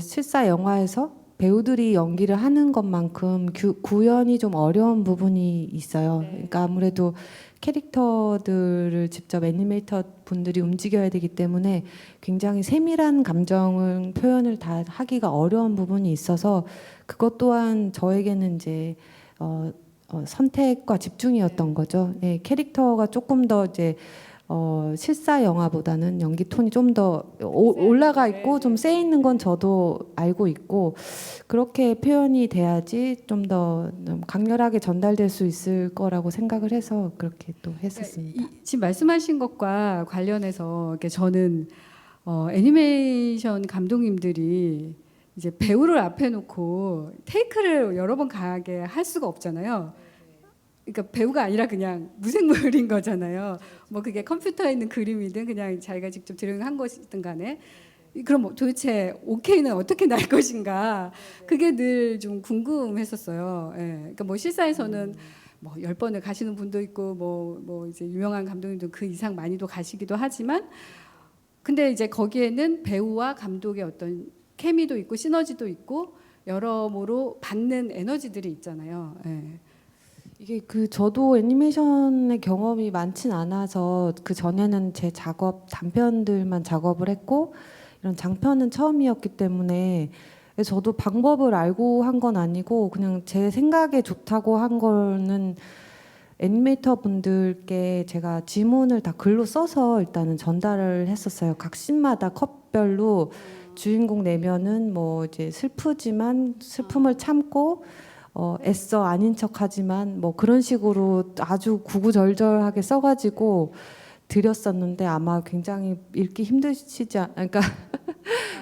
실사 영화에서 배우들이 연기를 하는 것만큼 구현이 좀 어려운 부분이 있어요. 그러니까 아무래도 캐릭터들을 직접 애니메이터 분들이 움직여야 되기 때문에 굉장히 세밀한 감정을 표현을 다 하기가 어려운 부분이 있어서, 그것 또한 저에게는 이제 선택과 집중이었던 거죠. 캐릭터가 조금 더 이제 실사 영화보다는 연기 톤이 좀 더 올라가 있고 좀 세 있는 건 저도 알고 있고, 그렇게 표현이 돼야지 좀 더 강렬하게 전달될 수 있을 거라고 생각을 해서 그렇게 또 했었습니다. 지금 말씀하신 것과 관련해서 이렇게 저는 애니메이션 감독님들이 이제 배우를 앞에 놓고 테이크를 여러 번 가게 할 수가 없잖아요. 그러니까 배우가 아니라 그냥 무생물인 거잖아요. 뭐 그게 컴퓨터에 있는 그림이든 그냥 자기가 직접 드로잉한 것이든 간에, 그럼 도대체 오케이는 어떻게 날 것인가, 그게 늘 좀 궁금했었어요. 그러니까 뭐 실사에서는 뭐 10번을 가시는 분도 있고 뭐 이제 유명한 감독님도 그 이상 많이도 가시기도 하지만, 근데 이제 거기에는 배우와 감독의 어떤 케미도 있고 시너지도 있고 여러모로 받는 에너지들이 있잖아요. 이게 저도 애니메이션의 경험이 많진 않아서 그 전에는 제 단편들만 작업을 했고 이런 장편은 처음이었기 때문에 저도 방법을 알고 한 건 아니고 그냥 제 생각에 좋다고 한 거는 애니메이터 분들께 제가 지문을 다 글로 써서 일단은 전달을 했었어요. 각 씬마다 컷별로 주인공 내면은 뭐 이제 슬프지만 슬픔을 참고 애써 아닌 척하지만 뭐 그런 식으로 아주 구구절절하게 써가지고 드렸었는데, 아마 굉장히 읽기 힘드시지 그러니까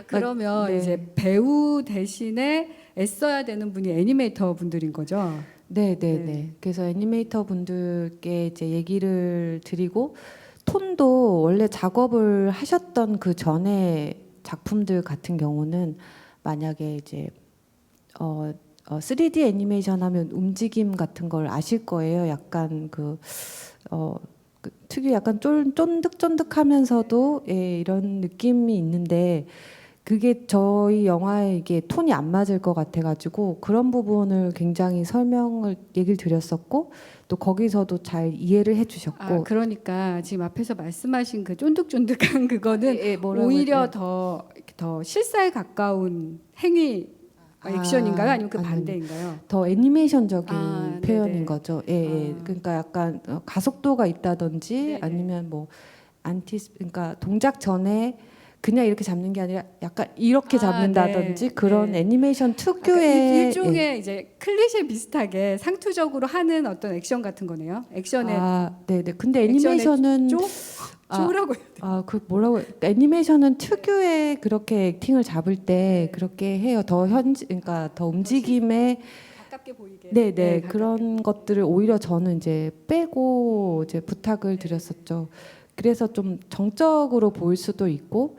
그러면 네. 이제 배우 대신에 애써야 되는 분이 애니메이터 분들인 거죠. 네. 그래서 애니메이터 분들께 이제 얘기를 드리고, 톤도 원래 작업을 하셨던 그 전에 작품들 같은 경우는 만약에 이제 3D 애니메이션 하면 움직임 같은 걸 아실 거예요. 약간 그 특유 약간 쫀득쫀득하면서도 예, 이런 느낌이 있는데 그게 저희 영화에 이게 톤이 안 맞을 것 같아가지고 그런 부분을 굉장히 얘기를 드렸었고 또 거기서도 잘 이해를 해주셨고 그러니까 지금 앞에서 말씀하신 그 쫀득쫀득한 그거는 예, 뭐라고 오히려 해야 더 실사에 가까운 행위 액션인가요? 아니면 그 반대인가요? 더 애니메이션적인 네네. 표현인 거죠. 예, 예. 아. 그러니까 약간 가속도가 있다든지 네네. 아니면 뭐 그러니까 동작 전에 그냥 이렇게 잡는 게 아니라 약간 이렇게 잡는다든지 네. 그런 네. 애니메이션 그러니까 특유의 일종의 예. 이제 클리셰 비슷하게 상투적으로 하는 어떤 액션 같은 거네요. 액션의 네네. 근데 액션의 애니메이션은 쪼라고 그 뭐라고 애니메이션은 특유의 그렇게 액팅을 잡을 때 그렇게 해요. 그러니까 더 움직임에 가깝게 보이게. 네네 가깝게. 그런 것들을 오히려 저는 이제 빼고 이제 부탁을 드렸었죠. 그래서 좀 정적으로 보일 수도 있고,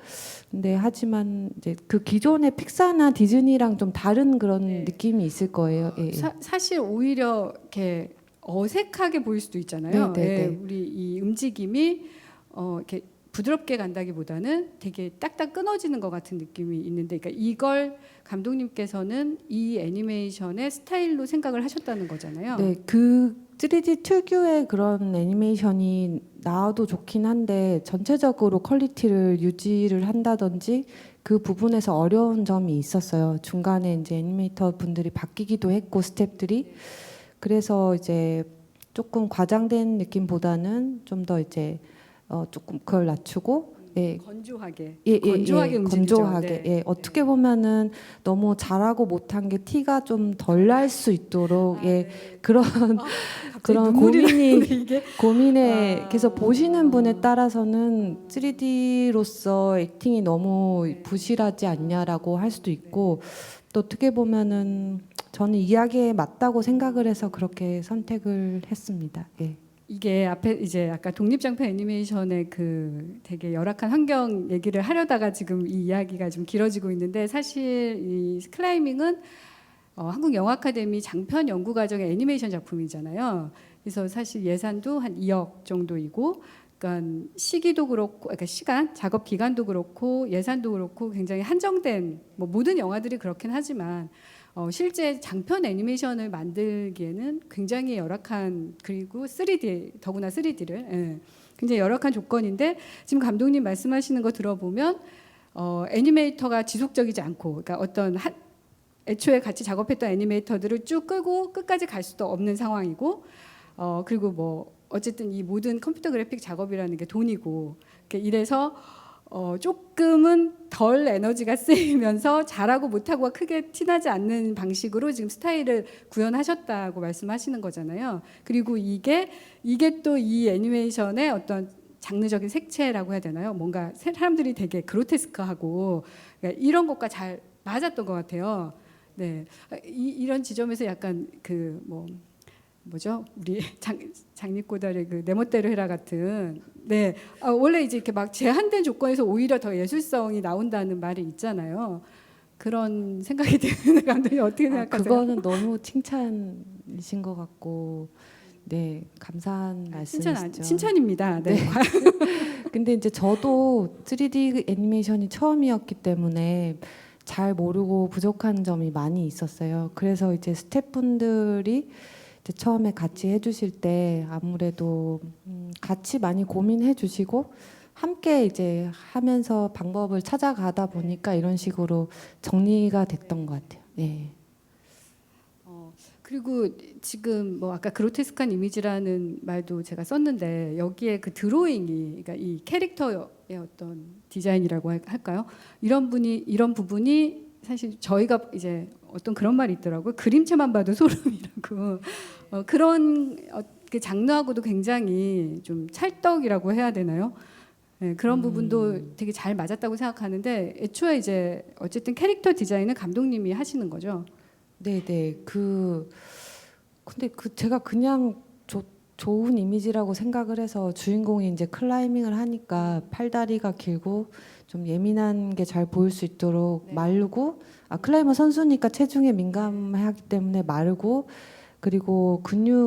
근데 하지만 이제 그 기존의 픽사나 디즈니랑 좀 다른 그런 네. 느낌이 있을 거예요. 예, 예. 사실 오히려 이렇게 어색하게 보일 수도 있잖아요. 네, 네, 예, 네. 우리 이 움직임이 이렇게 부드럽게 간다기보다는 되게 딱딱 끊어지는 것 같은 느낌이 있는데, 그러니까 이걸 감독님께서는 이 애니메이션의 스타일로 생각을 하셨다는 거잖아요. 네, 그 3D 특유의 그런 애니메이션이 나와도 좋긴 한데 전체적으로 퀄리티를 유지를 한다든지 그 부분에서 어려운 점이 있었어요. 중간에 이제 애니메이터 분들이 바뀌기도 했고 스태프들이 그래서 이제 조금 과장된 느낌보다는 좀 더 이제 조금 그걸 낮추고 예, 건조하게, 예, 예, 건조하게 예, 움직이죠. 건조하게. 네. 예, 어떻게 보면은 너무 잘하고 못한 게 티가 좀 덜 날 수 있도록 예, 네. 그런 갑자기 그런 눈물이 고민이 나는데 이게 고민에 아. 계속 보시는 분에 따라서는 3D로서 액팅이 너무 부실하지 않냐라고 할 수도 있고 또 어떻게 보면은 저는 이야기에 맞다고 생각을 해서 그렇게 선택을 했습니다. 예. 이게 앞에 이제 아까 독립장편 애니메이션의 그 되게 열악한 환경 얘기를 하려다가 지금 이 이야기가 좀 길어지고 있는데, 사실 이 클라이밍은 한국 영화 아카데미 장편 연구 과정의 애니메이션 작품이잖아요. 그래서 사실 예산도 한 2억 정도이고, 그러니까 시기도 그렇고, 그러니까 시간, 작업 기간도 그렇고, 예산도 그렇고 굉장히 한정된, 뭐 모든 영화들이 그렇긴 하지만 실제 장편 애니메이션을 만들기에는 굉장히 열악한, 그리고 3D, 더구나 3D를 굉장히 열악한 조건인데, 지금 감독님 말씀하시는 거 들어보면 애니메이터가 지속적이지 않고, 그러니까 애초에 같이 작업했던 애니메이터들을 쭉 끄고 끝까지 갈 수도 없는 상황이고, 그리고 뭐 어쨌든 이 모든 컴퓨터 그래픽 작업이라는 게 돈이고, 이래서 조금은 덜 에너지가 쓰이면서 잘하고 못하고가 크게 티나지 않는 방식으로 지금 스타일을 구현하셨다고 말씀하시는 거잖아요. 그리고 이게 또 이 애니메이션의 어떤 장르적인 색채라고 해야 되나요? 뭔가 사람들이 되게 그로테스크하고, 그러니까 이런 것과 잘 맞았던 것 같아요. 네, 이런 지점에서 약간 그 뭐죠? 우리 장리꼬달의 그 내 멋대로 해라 같은, 네, 원래 이제 이렇게 막 제한된 조건에서 오히려 더 예술성이 나온다는 말이 있잖아요. 그런 생각이 드는 감독님 어떻게 생각하세요? 그거는 너무 칭찬이신 것 같고, 네, 감사한 말씀이시죠. 칭찬입니다. 네. 네. 근데 이제 저도 3D 애니메이션이 처음이었기 때문에 잘 모르고 부족한 점이 많이 있었어요. 그래서 이제 스태프분들이 이제 처음에 같이 해주실 때 아무래도 같이 많이 고민해 주시고 함께 이제 하면서 방법을 찾아가다 보니까 이런 식으로 정리가 됐던 것 같아요. 네. 그리고 지금 뭐 아까 그로테스크한 이미지라는 말도 제가 썼는데, 여기에 그 드로잉이, 그러니까 이 캐릭터의 어떤 디자인이라고 할까요? 이런 부분이 사실 저희가 이제 어떤 그런 말이 있더라고요. 그림체만 봐도 소름이라고. 그런 그 장르하고도 굉장히 좀 찰떡이라고 해야 되나요? 네, 그런 부분도 되게 잘 맞았다고 생각하는데, 애초에 이제 어쨌든 캐릭터 디자인은 감독님이 하시는 거죠. 네네. 근데 제가 그냥 좋은 이미지라고 생각을 해서 주인공이 이제 클라이밍을 하니까 팔다리가 길고 좀 예민한 게 잘 보일 수 있도록 네. 마르고 클라이머 선수니까 체중에 민감하기 때문에 마르고 그리고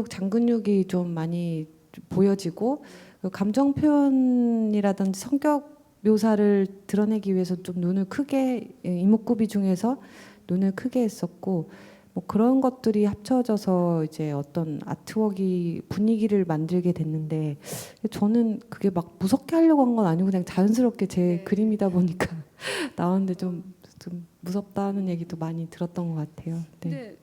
장근육이 좀 많이 보여지고 그리고 감정 표현이라든지 성격 묘사를 드러내기 위해서 좀 눈을 크게 이목구비 중에서 눈을 크게 했었고 뭐 그런 것들이 합쳐져서 이제 어떤 아트웍이 분위기를 만들게 됐는데 저는 그게 막 무섭게 하려고 한 건 아니고 그냥 자연스럽게 제 네. 그림이다 보니까 나왔는데 좀 무섭다는 얘기도 많이 들었던 것 같아요. 네. 근데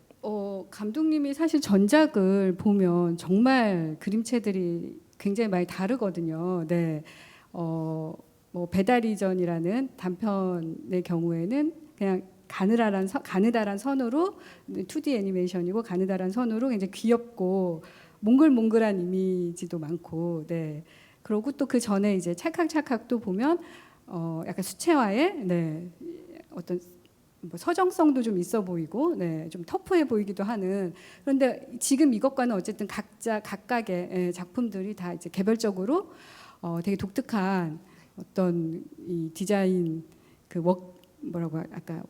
감독님이 사실 전작을 보면 정말 그림체들이 굉장히 많이 다르거든요. 네. 뭐 배달이전이라는 단편의 경우에는 그냥 가느다란 선으로 2D 애니메이션이고 가느다란 선으로 굉장히 귀엽고 몽글몽글한 이미지도 많고, 네. 그리고 또 그 전에 이제 찰칵찰칵도 보면 약간 수채화의 네, 어떤 뭐 서정성도 좀 있어 보이고, 네, 좀 터프해 보이기도 하는. 그런데 지금 이것과는 어쨌든 각각의 작품들이 다 이제 개별적으로 되게 독특한 어떤 이 디자인 뭐라고 아까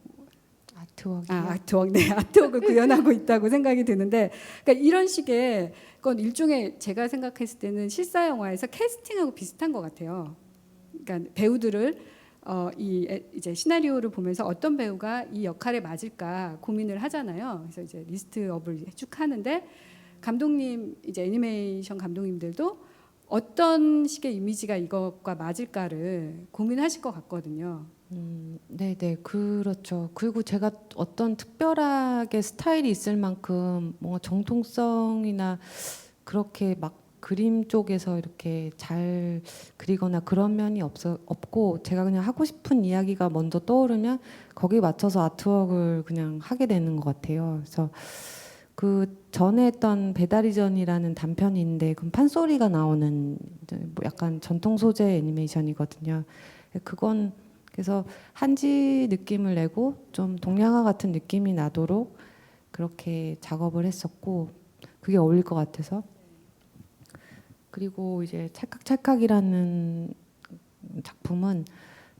아트웍, 네, 아트웍을 구현하고 있다고 생각이 드는데, 그러니까 이런 식의 건 일종의 제가 생각했을 때는 실사 영화에서 캐스팅하고 비슷한 것 같아요. 그러니까 배우들을 이제 시나리오를 보면서 어떤 배우가 이 역할에 맞을까 고민을 하잖아요. 그래서 이제 리스트업을 쭉 하는데 감독님 이제 애니메이션 감독님들도 어떤 식의 이미지가 이것과 맞을까를 고민하실 것 같거든요. 네, 그렇죠. 그리고 제가 어떤 특별하게 스타일이 있을 만큼 뭔가 정통성이나 그렇게 막 그림 쪽에서 이렇게 잘 그리거나 그런 면이 없고 제가 그냥 하고 싶은 이야기가 먼저 떠오르면 거기에 맞춰서 아트웍을 그냥 하게 되는 것 같아요. 그래서 그 전에 했던 배달이전이라는 단편이 있는데 그건 판소리가 나오는 뭐 약간 전통 소재 애니메이션이거든요. 그건 그래서 한지 느낌을 내고 좀 동양화 같은 느낌이 나도록 그렇게 작업을 했었고 그게 어울릴 것 같아서. 그리고 이제 찰칵찰칵이라는 작품은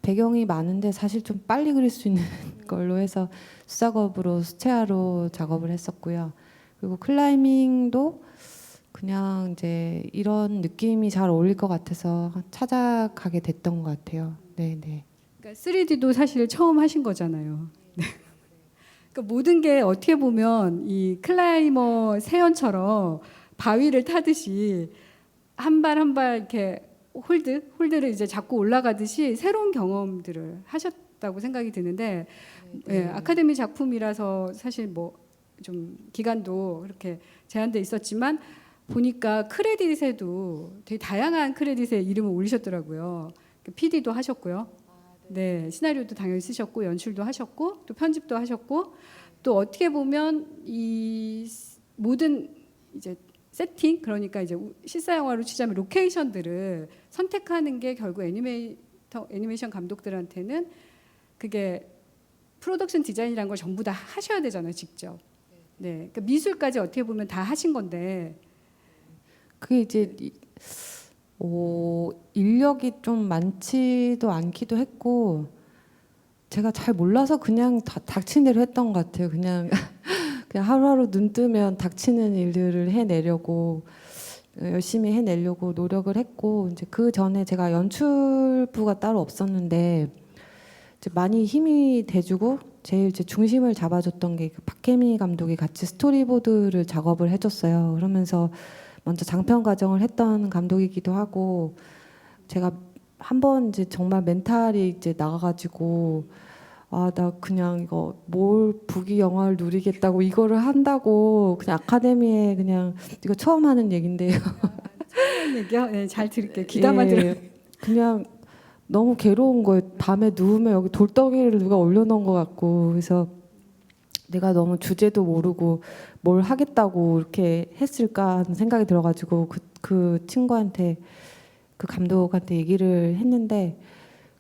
배경이 많은데 사실 좀 빨리 그릴 수 있는 걸로 해서 수작업으로 수채화로 작업을 했었고요. 그리고 클라이밍도 그냥 이제 이런 느낌이 잘 어울릴 것 같아서 찾아가게 됐던 것 같아요. 네. 그러니까 3D도 사실 처음 하신 거잖아요. 네. 그러니까 모든 게 어떻게 보면 이 클라이머 세연처럼 바위를 타듯이 한 발 한 발 이렇게 홀드를 이제 잡고 올라가듯이 새로운 경험들을 하셨다고 생각이 드는데, 예, 아카데미 작품이라서 사실 뭐 좀 기간도 그렇게 제한돼 있었지만 보니까 크레딧에도 되게 다양한 크레딧에 이름을 올리셨더라고요. PD도 하셨고요. 네, 시나리오도 당연히 쓰셨고 연출도 하셨고 또 편집도 하셨고 또 어떻게 보면 이 모든 이제 세팅, 그러니까 이제 실사 영화로 치자면 로케이션들을 선택하는 게 결국 애니메이션 감독들한테는 그게 프로덕션 디자인이라는 걸 전부 다 하셔야 되잖아요, 직접. 네, 그러니까 미술까지 어떻게 보면 다 하신 건데 그게 이제 인력이 좀 많지도 않기도 했고 제가 잘 몰라서 그냥 닥친 대로 했던 것 같아요. 그냥 하루하루 눈 뜨면 닥치는 일들을 해내려고 열심히 해내려고 노력을 했고 이제 그 전에 제가 연출부가 따로 없었는데 이제 많이 힘이 돼주고 제일 이제 중심을 잡아줬던 게 그 박혜미 감독이 같이 스토리보드를 작업을 해줬어요. 그러면서 먼저 장편 과정을 했던 감독이기도 하고 제가 한번 이제 정말 멘탈이 이제 나가가지고 나 그냥 이거 뭘 부귀 영화를 누리겠다고 이거를 한다고 그냥 아카데미에 그냥 이거 처음 하는 얘긴데요. 처음 하는 얘기요? 네, 잘 들을게요. 귀담아 들어요. 그냥 너무 괴로운 거예요. 밤에 누우면 여기 돌덩이를 누가 올려놓은 것 같고 그래서 내가 너무 주제도 모르고 뭘 하겠다고 이렇게 했을까 하는 생각이 들어가지고 그 친구한테 그 감독한테 얘기를 했는데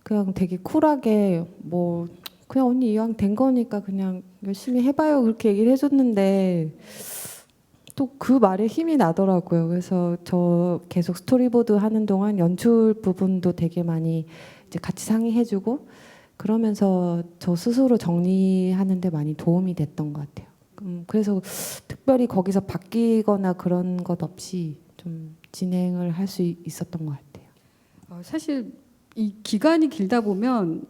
그냥 되게 쿨하게 뭐 그냥 언니 이왕 된 거니까 그냥 열심히 해봐요 그렇게 얘기를 해줬는데 또 그 말에 힘이 나더라고요. 그래서 저 계속 스토리보드 하는 동안 연출 부분도 되게 많이 이제 같이 상의해주고 그러면서 저 스스로 정리하는데 많이 도움이 됐던 것 같아요. 그래서 특별히 거기서 바뀌거나 그런 것 없이 좀 진행을 할 수 있었던 것 같아요. 사실 이 기간이 길다 보면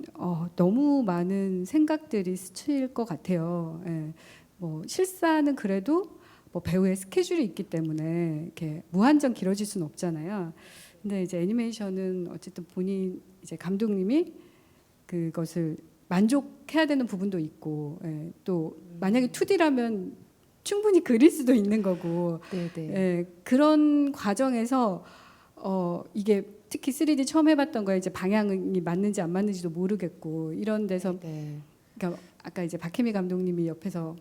너무 많은 생각들이 스칠 것 같아요. 예. 뭐 실사는 그래도 뭐 배우의 스케줄이 있기 때문에 이렇게 무한정 길어질 수는 없잖아요. 근데 이제 애니메이션은 어쨌든 본인 이제 감독님이 그것을 만족해야 되는 부분도 있고, 예. 또 만약에 2D라면 충분히 그릴 수도 있는 거고, 네네. 예. 그런 과정에서 이게 특히 3D 처음 해봤던 거에 이제 방향이 맞는지 안 맞는지도 모르겠고 이런 데서 네. 그러니까 아까 이제 박혜미 감독님이 옆에서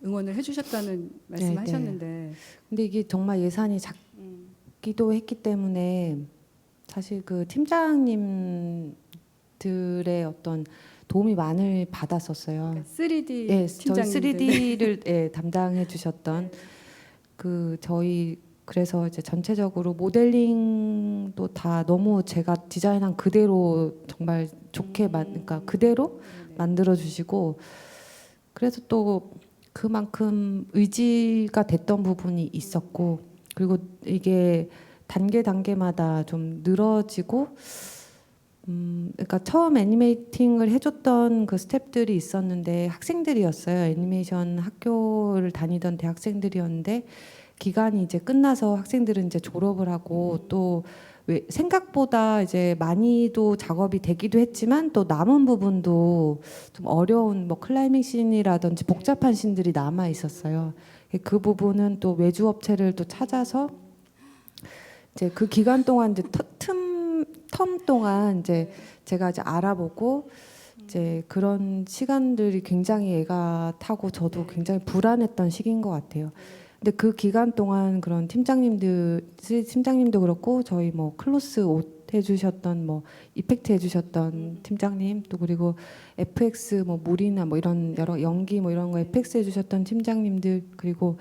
응원을 해주셨다는 말씀하셨는데 근데 이게 정말 예산이 작기도 했기 때문에 사실 그 팀장님들의 어떤 도움이 많이 받았었어요. 그러니까 3D 예, 저희 팀장님들 3D를 담당해 주셨던 그 저희 그래서 이제 전체적으로 모델링도 다 너무 제가 디자인한 그대로 정말 좋게 그러니까 그대로 만들어 주시고 그래서 또 그만큼 의지가 됐던 부분이 있었고 그리고 이게 단계마다 좀 늘어지고 그러니까 처음 애니메이팅을 해줬던 그 스태프들이 있었는데 학생들이었어요. 애니메이션 학교를 다니던 대학생들이었는데 기간이 이제 끝나서 학생들은 이제 졸업을 하고 또 왜 생각보다 이제 많이도 작업이 되기도 했지만 또 남은 부분도 좀 어려운 뭐 클라이밍 씬이라든지 복잡한 씬들이 남아 있었어요. 그 부분은 또 외주 업체를 또 찾아서 이제 그 기간 동안 이제 텀 동안 이제 제가 이제 알아보고 이제 그런 시간들이 굉장히 애가 타고 저도 굉장히 불안했던 시기인 것 같아요. 근데 그 기간 동안 그런 팀장님도 그렇고 저희 뭐 클로스 옷 해주셨던 뭐 이펙트 해주셨던 팀장님 또 그리고 FX 뭐 물이나 뭐 이런 여러 연기 뭐 이런 거 FX 해주셨던 팀장님들 그리고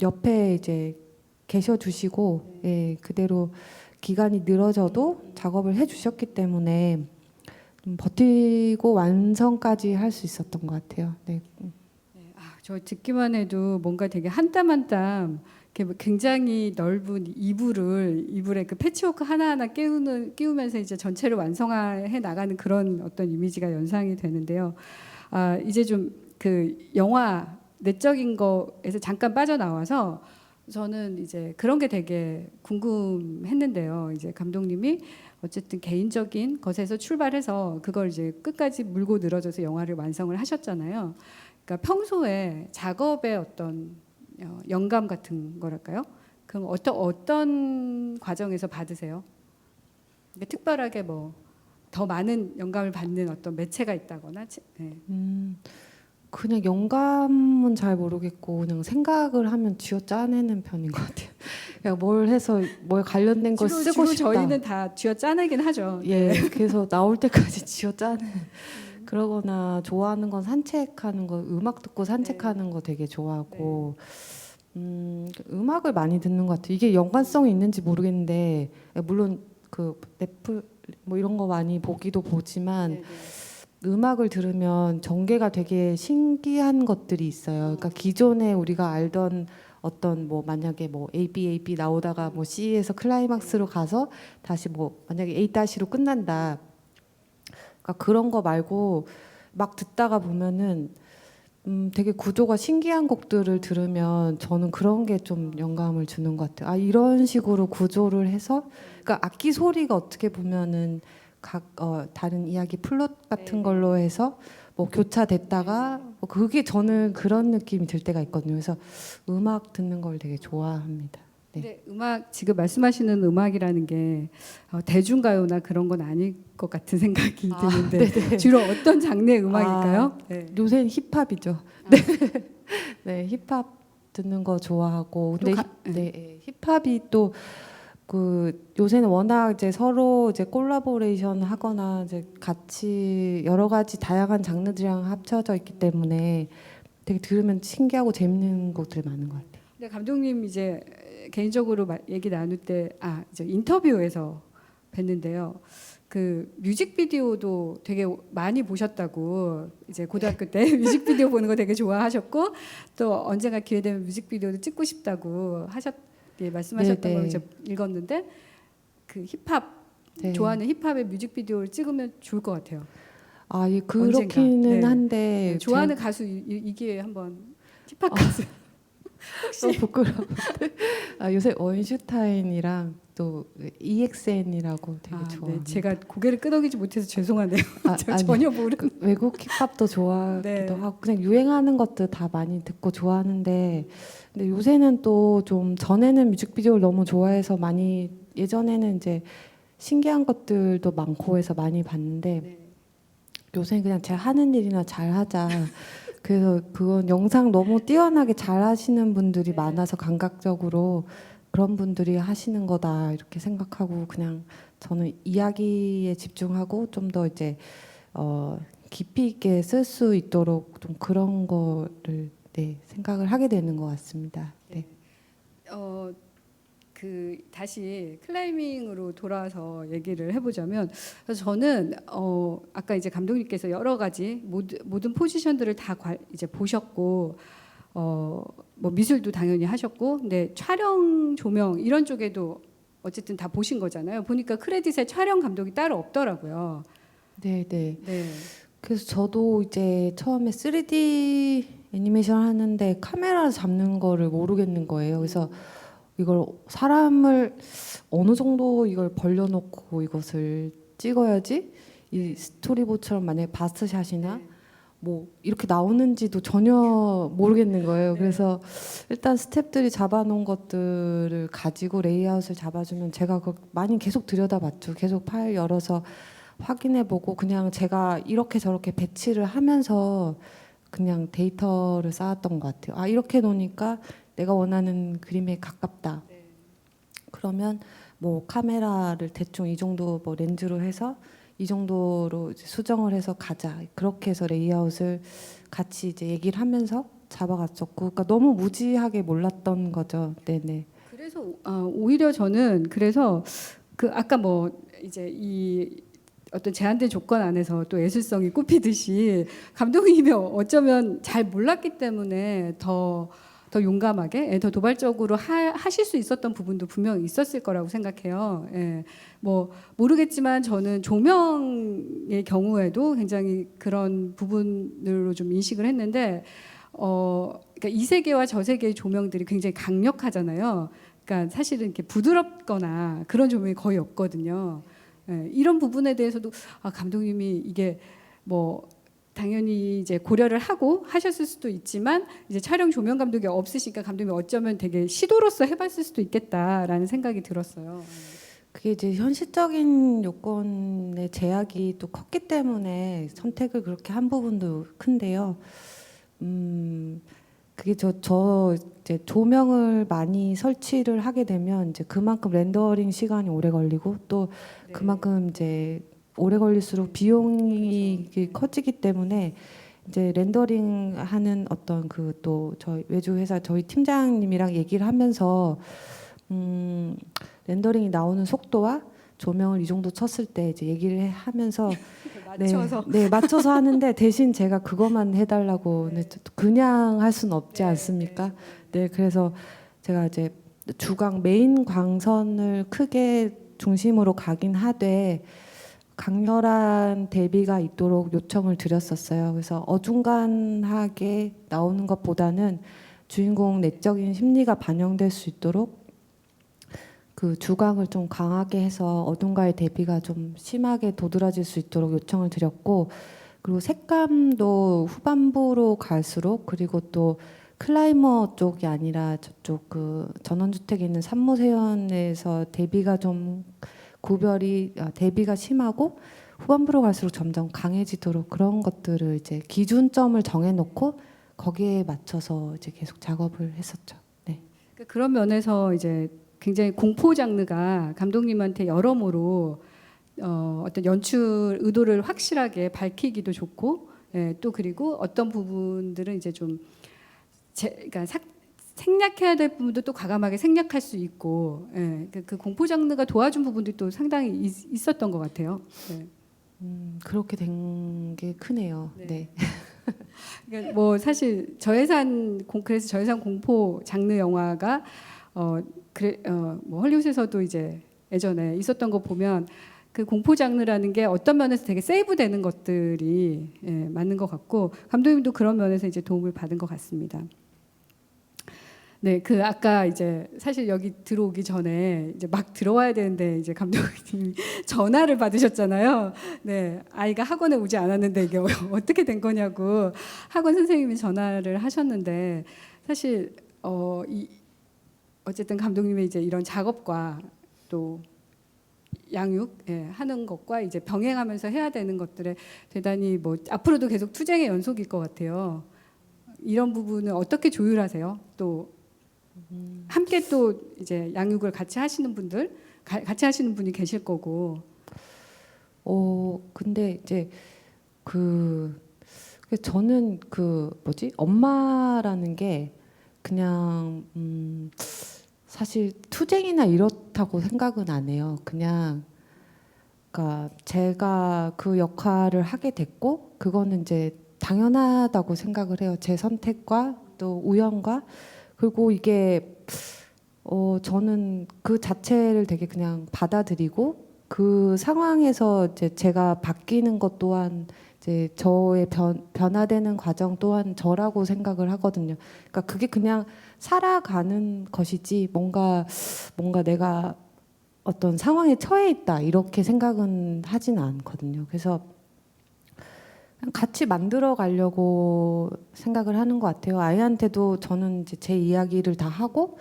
옆에 이제 계셔주시고 예 그대로 기간이 늘어져도 작업을 해주셨기 때문에 좀 버티고 완성까지 할 수 있었던 것 같아요. 네. 저 듣기만 해도 뭔가 되게 한 땀 한 땀 굉장히 넓은 이불에 그 패치워크 하나하나 끼우면서 이제 전체를 완성해 나가는 그런 어떤 이미지가 연상이 되는데요. 이제 좀 그 영화 내적인 거에서 잠깐 빠져나와서 저는 이제 그런 게 되게 궁금했는데요. 이제 감독님이 어쨌든 개인적인 것에서 출발해서 그걸 이제 끝까지 물고 늘어져서 영화를 완성을 하셨잖아요. 그러니까 평소에 작업의 어떤 영감 같은 거랄까요? 그럼 어떤 과정에서 받으세요? 그러니까 특별하게 뭐 더 많은 영감을 받는 어떤 매체가 있다거나. 네. 그냥 영감은 잘 모르겠고 그냥 생각을 하면 쥐어 짜내는 편인 것 같아요. 그냥 뭘 해서 뭘 관련된 걸 쓰고 주로 싶다. 저희는 다 쥐어 짜내긴 하죠. 예, 그래서 나올 때까지 쥐어 짜는. 그러거나 좋아하는 건 산책하는 거, 음악 듣고 산책하는 거 되게 좋아하고 음악을 많이 듣는 것 같아요. 이게 연관성이 있는지 모르겠는데 물론 그 넷플 뭐 이런 거 많이 보기도 보지만 음악을 들으면 전개가 되게 신기한 것들이 있어요. 그러니까 기존에 우리가 알던 어떤 뭐 만약에 뭐 A, B 나오다가 뭐 C에서 클라이막스로 가서 다시 뭐 만약에 A-로 끝난다. 그러니까 그런 거 말고 막 듣다가 보면은 되게 구조가 신기한 곡들을 들으면 저는 그런 게 좀 영감을 주는 것 같아요. 이런 식으로 구조를 해서 그러니까 악기 소리가 어떻게 보면은 다른 이야기 플롯 같은 걸로 해서 뭐 교차됐다가 뭐 그게 저는 그런 느낌이 들 때가 있거든요. 그래서 음악 듣는 걸 되게 좋아합니다. 근데 지금 말씀하시는 음악이라는 게 대중가요나 그런 건 아닐 것 같은 생각이 드는데 주로 어떤 장르의 음악일까요? 요새는 힙합이죠. 네, 힙합 듣는 거 좋아하고 근데 힙합이 또 그 요새는 워낙 이제 서로 이제 콜라보레이션 하거나 이제 같이 여러 가지 다양한 장르들이랑 합쳐져 있기 때문에 되게 들으면 신기하고 재밌는 곡들이 많은 것 같아요. 근데 감독님 이제 개인적으로 얘기 나눌 때 이제 인터뷰에서 뵀는데요. 그 뮤직비디오도 되게 많이 보셨다고 이제 고등학교 때 뮤직비디오 보는 거 되게 좋아하셨고 또 언젠가 기회 되면 뮤직비디오도 찍고 싶다고 말씀하셨던 네, 걸 네. 이제 읽었는데 그 힙합 네. 좋아하는 힙합의 뮤직비디오를 찍으면 좋을 것 같아요. 그렇기는 네. 한데 좋아하는 가수 이 기회에 한번 힙합 가수 너무 부끄러운데 요새 원슈타인이랑 또 EXN이라고 되게 네. 좋아해요. 제가 고개를 끄덕이지 못해서 죄송하네요. 제가 아니, 전혀 모르는. 그 외국 힙합도 좋아하기도 네. 하고 그냥 유행하는 것들 다 많이 듣고 좋아하는데 근데 요새는 또 좀 전에는 뮤직비디오를 너무 좋아해서 많이 예전에는 이제 신기한 것들도 많고 해서 많이 봤는데 네. 요새는 그냥 제가 하는 일이나 잘 하자. 그래서 그건 영상 너무 뛰어나게 잘 하시는 분들이 많아서 감각적으로 그런 분들이 하시는 거다 이렇게 생각하고 그냥 저는 이야기에 집중하고 좀 더 이제 깊이 있게 쓸 수 있도록 좀 그런 거를 생각을 하게 되는 것 같습니다. 네. 다시 클라이밍으로 돌아와서 얘기를 해보자면 그래서 저는 아까 이제 감독님께서 여러 가지 모든 포지션들을 다 이제 보셨고 뭐 미술도 당연히 하셨고 근데 촬영 조명 이런 쪽에도 어쨌든 다 보신 거잖아요. 보니까 크레딧에 촬영 감독이 따로 없더라고요. 네. 네. 그래서 저도 이제 처음에 3D 애니메이션 하는데 카메라 잡는 거를 모르겠는 거예요. 그래서 이걸 사람을 어느 정도 이걸 벌려놓고 이것을 찍어야지 이 스토리보드처럼 만약에 바스샷이나 뭐 이렇게 나오는지도 전혀 모르겠는 거예요. 그래서 일단 스태프들이 잡아놓은 것들을 가지고 레이아웃을 잡아주면 제가 많이 계속 들여다봤죠. 계속 파일 열어서 확인해보고 그냥 제가 이렇게 저렇게 배치를 하면서 그냥 데이터를 쌓았던 것 같아요. 이렇게 놓으니까 내가 원하는 그림에 가깝다. 그러면 뭐 카메라를 대충 이 정도 뭐 렌즈로 해서 이 정도로 이제 수정을 해서 가자. 그렇게 해서 레이아웃을 같이 이제 얘기를 하면서 잡아갔었고, 그러니까 너무 무지하게 몰랐던 거죠. 네네. 그래서 오히려 저는 그래서 그 아까 뭐 이제 이 어떤 제한된 조건 안에서 또 예술성이 꼽히듯이 감독님이 어쩌면 잘 몰랐기 때문에 더 용감하게, 더 도발적으로 하실 수 있었던 부분도 분명 있었을 거라고 생각해요. 예. 뭐 모르겠지만 저는 조명의 경우에도 굉장히 그런 부분으로 좀 인식을 했는데, 그러니까 이 세계와 저 세계의 조명들이 굉장히 강력하잖아요. 그러니까 사실은 이렇게 부드럽거나 그런 조명이 거의 없거든요. 예. 이런 부분에 대해서도 감독님이 이게 뭐 당연히 이제 고려를 하고 하셨을 수도 있지만 이제 촬영 조명 감독이 없으시니까 감독님이 어쩌면 되게 시도로서 해봤을 수도 있겠다라는 생각이 들었어요. 그게 이제 현실적인 요건의 제약이 또 컸기 때문에 선택을 그렇게 한 부분도 큰데요. 그게 저 이제 조명을 많이 설치를 하게 되면 이제 그만큼 렌더링 시간이 오래 걸리고 또 그만큼 이제 오래 걸릴수록 비용이 커지기 때문에 이제 렌더링 하는 어떤 그 또 저희 외주 회사 저희 팀장님이랑 얘기를 하면서 렌더링이 나오는 속도와 조명을 이 정도 쳤을 때 이제 얘기를 하면서 맞춰서 맞춰서 하는데 대신 제가 그것만 해달라고 그냥 할 수는 없지 않습니까? 네, 그래서 제가 이제 주광 메인 광선을 크게 중심으로 가긴 하되 강렬한 대비가 있도록 요청을 드렸었어요. 그래서 어중간하게 나오는 것보다는 주인공 내적인 심리가 반영될 수 있도록 그 주광을 좀 강하게 해서 어둠과의 대비가 좀 심하게 도드라질 수 있도록 요청을 드렸고, 그리고 색감도 후반부로 갈수록, 그리고 또 클라이머 쪽이 아니라 저쪽 그 전원주택에 있는 산모세연에서 대비가 좀 대비가 심하고 후반부로 갈수록 점점 강해지도록 그런 것들을 이제 기준점을 정해놓고 거기에 맞춰서 이제 계속 작업을 했었죠. 네. 그런 면에서 이제 굉장히 공포 장르가 감독님한테 여러모로 어떤 연출 의도를 확실하게 밝히기도 좋고, 또 그리고 어떤 부분들은 이제 좀 그러니까 생략해야 될 부분도 또 과감하게 생략할 수 있고, 예, 그 공포 장르가 도와준 부분도 또 상당히 있었던 것 같아요. 네. 그렇게 된 게 크네요. 네. 네. 그러니까 뭐 사실 그래서 저예산 공포 장르 영화가 뭐 헐리우드에서도 이제 예전에 있었던 거 보면 그 공포 장르라는 게 어떤 면에서 되게 세이브되는 것들이 맞는 것 같고 감독님도 그런 면에서 이제 도움을 받은 것 같습니다. 네, 그 아까 이제 사실 여기 들어오기 전에 이제 막 들어와야 되는데 이제 감독님이 전화를 받으셨잖아요. 네, 아이가 학원에 오지 않았는데 이게 어떻게 된 거냐고 학원 선생님이 전화를 하셨는데 사실 어쨌든 감독님의 이제 이런 작업과 또 양육 하는 것과 이제 병행하면서 해야 되는 것들에 대단히 뭐 앞으로도 계속 투쟁의 연속일 것 같아요. 이런 부분은 어떻게 조율하세요? 또 함께 또 이제 양육을 같이 하시는 분이 계실 거고. 근데 이제 저는 엄마라는 게 그냥 사실 투쟁이나 이렇다고 생각은 안 해요. 그러니까 제가 그 역할을 하게 됐고 그거는 이제 당연하다고 생각을 해요. 제 선택과 또 우연과 그리고 이게 저는 그 자체를 되게 그냥 받아들이고 그 상황에서 이제 제가 바뀌는 것 또한 이제 저의 변화되는 과정 또한 저라고 생각을 하거든요. 그러니까 그게 그냥 살아가는 것이지 뭔가 내가 어떤 상황에 처해 있다 이렇게 생각은 하지는 않거든요. 그래서 같이 만들어 가려고 생각을 하는 것 같아요. 아이한테도 저는 이제 제 이야기를 다 하고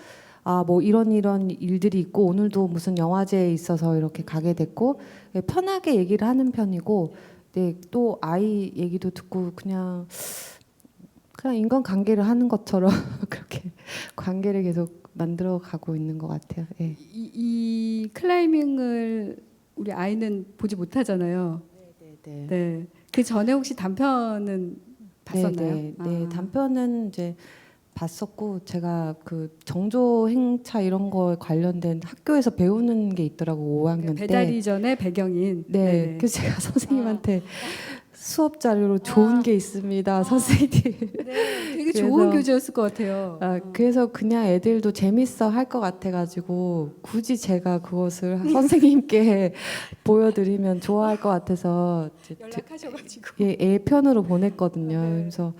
뭐 이런 일들이 있고 오늘도 무슨 영화제에 있어서 이렇게 가게 됐고 편하게 얘기를 하는 편이고 네, 또 아이 얘기도 듣고 그냥 인간 관계를 하는 것처럼 그렇게 관계를 계속 만들어 가고 있는 것 같아요. 예. 이 클라이밍을 우리 아이는 보지 못하잖아요. 네. 네. 그 전에 혹시 단편은 봤었나요? 네, 단편은 이제 봤었고 제가 그 정조 행차 이런 거에 관련된 학교에서 배우는 게 있더라고 5학년 때. 배달 이전의 배경인. 네, 네네. 그래서 제가 선생님한테 수업 자료로 좋은 게 있습니다, 선생님. 네, 되게 그래서- 좋은 교재였을 것 같아요. 그래서 그냥 애들도 재밌어 할 것 같아가지고 굳이 제가 그것을 선생님께 보여드리면 좋아할 것 같아서 연락하셔가지고. 애 편으로 보냈거든요. 네. 그래서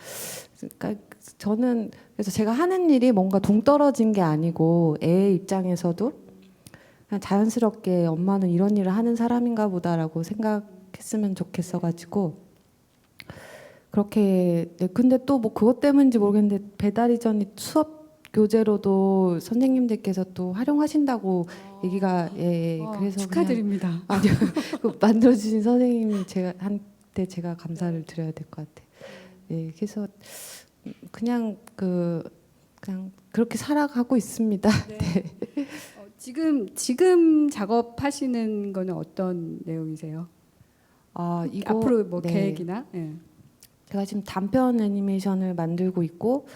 그러니까 저는 그래서 제가 하는 일이 뭔가 동떨어진 게 아니고 애 입장에서도 그냥 자연스럽게 엄마는 이런 일을 하는 사람인가 보다라고 생각했으면 좋겠어가지고 그렇게 근데 또 뭐 그것 때문인지 모르겠는데 배달 이전이 수업 교재로도 선생님들께서 또 활용하신다고 얘기가 그래서 축하드립니다. 아니요 그 만들어주신 선생님 한테 제가 감사를 드려야 될 것 같아요. 네, 그래서 그냥 그렇게 살아가고 있습니다. 네. 지금 작업하시는 거는 어떤 내용이세요? 이거 앞으로 뭐 네. 계획이나? 네. 제가 지금 단편 애니메이션을 만들고 있고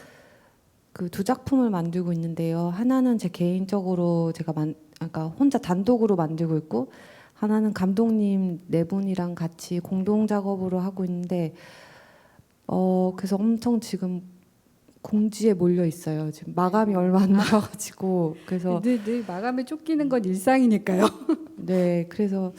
그 두 작품을 만들고 있는데요. 하나는 제 개인적으로 제가 그러니까 혼자 단독으로 만들고 있고 하나는 감독님 네 분이랑 같이 공동 작업으로 하고 있는데 그래서 엄청 지금 공지에 몰려 있어요. 지금 마감이 얼마 안 남아가지고 그래서 늘 마감에 쫓기는 건 일상이니까요. 네, 그래서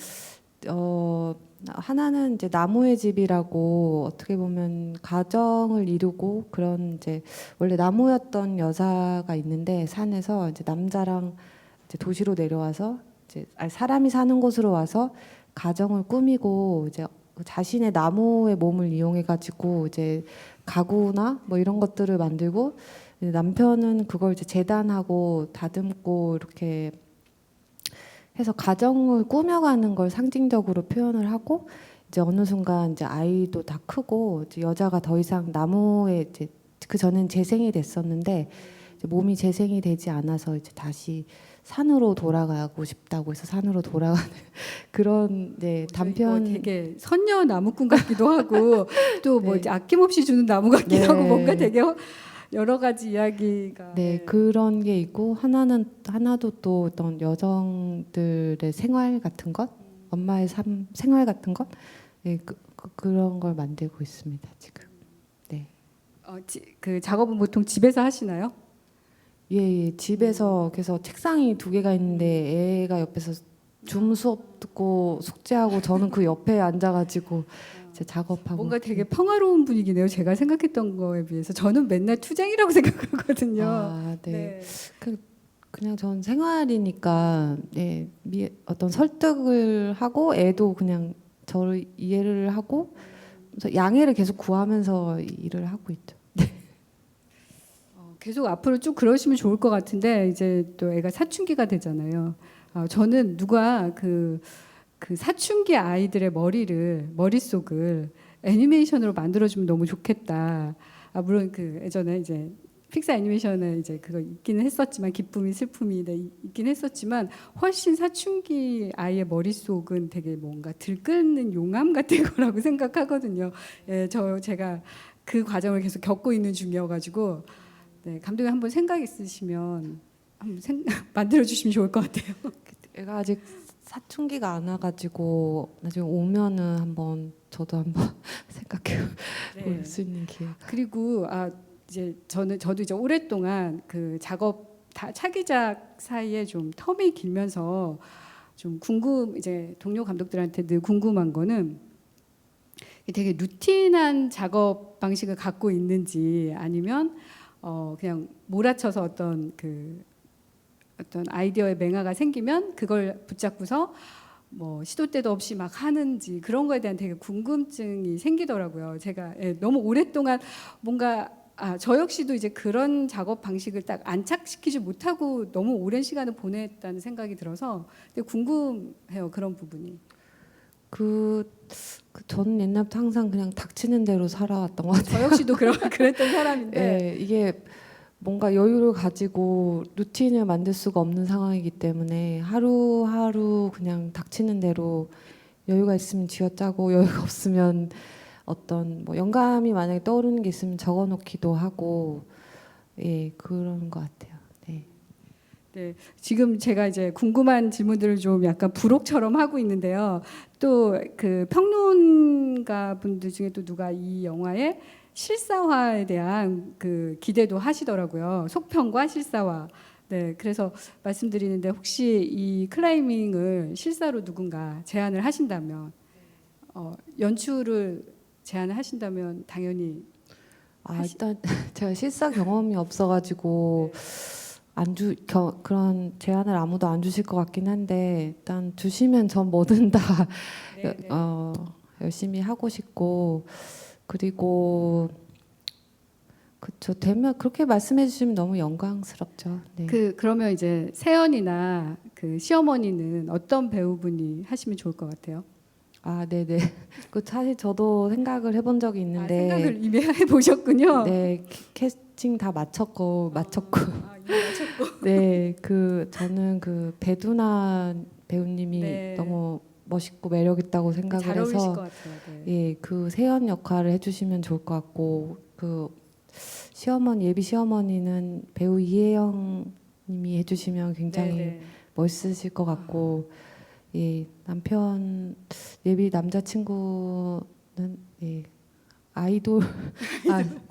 하나는 이제 나무의 집이라고 어떻게 보면 가정을 이루고 그런 이제 원래 나무였던 여자가 있는데 산에서 이제 남자랑 이제 도시로 내려와서 이제 사람이 사는 곳으로 와서 가정을 꾸미고 이제 자신의 나무의 몸을 이용해 가지고 이제 가구나 뭐 이런 것들을 만들고 남편은 그걸 이제 재단하고 다듬고 이렇게 해서 가정을 꾸며가는 걸 상징적으로 표현을 하고 이제 어느 순간 이제 아이도 다 크고 이제 여자가 더 이상 나무에 이제 그 전엔 재생이 됐었는데 이제 몸이 재생이 되지 않아서 이제 다시 산으로 돌아가고 싶다고 해서 산으로 돌아가는 그런 단편. 되게 선녀 나무꾼 같기도 하고 또 뭐 네. 아낌없이 주는 나무 같기도 네. 하고 뭔가 되게 여러 가지 이야기가 네, 그런 게 있고 하나도 또 어떤 여성들의 생활 같은 것, 엄마의 삶 생활 같은 것, 예, 그런 걸 만들고 있습니다 지금. 네, 그 작업은 보통 집에서 하시나요? 예, 예, 집에서 그래서 책상이 두 개가 있는데 애가 옆에서 줌 수업 듣고 숙제하고 저는 그 옆에 앉아가지고 이제 작업하고. 뭔가 되게 평화로운 분위기네요. 제가 생각했던 거에 비해서 저는 맨날 투쟁이라고 생각하거든요. 아, 네. 네. 그냥 전 생활이니까 예, 어떤 설득을 하고 애도 그냥 저를 이해를 하고 그래서 양해를 계속 구하면서 일을 하고 있죠. 계속 앞으로 쭉 그러시면 좋을 것 같은데 이제 또 애가 사춘기가 되잖아요. 저는 누가 그 사춘기 아이들의 머릿속을 애니메이션으로 만들어주면 너무 좋겠다. 물론 그 예전에 이제 픽사 애니메이션에 이제 그거 있기는 했었지만 기쁨이 슬픔이 있긴 했었지만 훨씬 사춘기 아이의 머릿속은 되게 뭔가 들끓는 용암 같은 거라고 생각하거든요. 예, 제가 그 과정을 계속 겪고 있는 중이어가지고 네, 감독님 한번 생각 있으시면 한번 만들어 주시면 좋을 것 같아요. 애가 아직 사춘기가 안 와가지고 나중에 오면은 저도 한번 생각해 볼 수 있는 기회. 그리고 이제 저도 이제 오랫동안 그 작업 차기작 사이에 좀 텀이 길면서 좀 이제 동료 감독들한테 늘 궁금한 거는 되게 루틴한 작업 방식을 갖고 있는지 아니면 그냥 몰아쳐서 어떤 아이디어의 맹아가 생기면 그걸 붙잡고서 뭐 시도 때도 없이 막 하는지 그런 거에 대한 되게 궁금증이 생기더라고요. 제가 너무 오랫동안 뭔가 저 역시도 이제 그런 작업 방식을 딱 안착시키지 못하고 너무 오랜 시간을 보냈다는 생각이 들어서 되게 궁금해요. 그런 부분이. 저는 옛날부터 항상 그냥 닥치는 대로 살아왔던 것 같아요. 저 역시도 그랬던 사람인데 예, 이게 뭔가 여유를 가지고 루틴을 만들 수가 없는 상황이기 때문에 하루하루 그냥 닥치는 대로 여유가 있으면 쥐어짜고 여유가 없으면 어떤 뭐 영감이 만약에 떠오르는 게 있으면 적어놓기도 하고 예, 그런 것 같아요. 네. 네, 지금 제가 이제 궁금한 질문들을 좀 약간 부록처럼 하고 있는데요. 또 그 평론가 분들 중에 또 누가 이 영화의 실사화에 대한 그 기대도 하시더라고요. 속편과 실사화. 네, 그래서 말씀드리는데 혹시 이 클라이밍을 실사로 누군가 제안을 하신다면 연출을 제안을 하신다면 당연히 일단 제가 실사 경험이 없어가지고 그런 제안을 아무도 안 주실 것 같긴 한데 일단 주시면 전 뭐든 다 네, 네. 열심히 하고 싶고 그리고 그쵸 되면 그렇게 말씀해 주시면 너무 영광스럽죠. 네. 그러면 이제 세연이나 그 시어머니는 어떤 배우분이 하시면 좋을 것 같아요? 네네. 그 사실 저도 생각을 해본 적이 있는데 생각을 이미 해보셨군요. 네 캐스팅 다 마쳤고 이미 마쳤고. 네 저는 그 배두나 배우님이 네. 너무 멋있고 매력 있다고 생각을 잘 어울리실 것 해서 같아요. 네. 예, 그 세연 역할을 해주시면 좋을 것 같고 그 예비 시어머니는 배우 이혜영님이 해주시면 굉장히 네. 멋있으실 것 같고 예, 남편 예비 남자친구는 예, 아이돌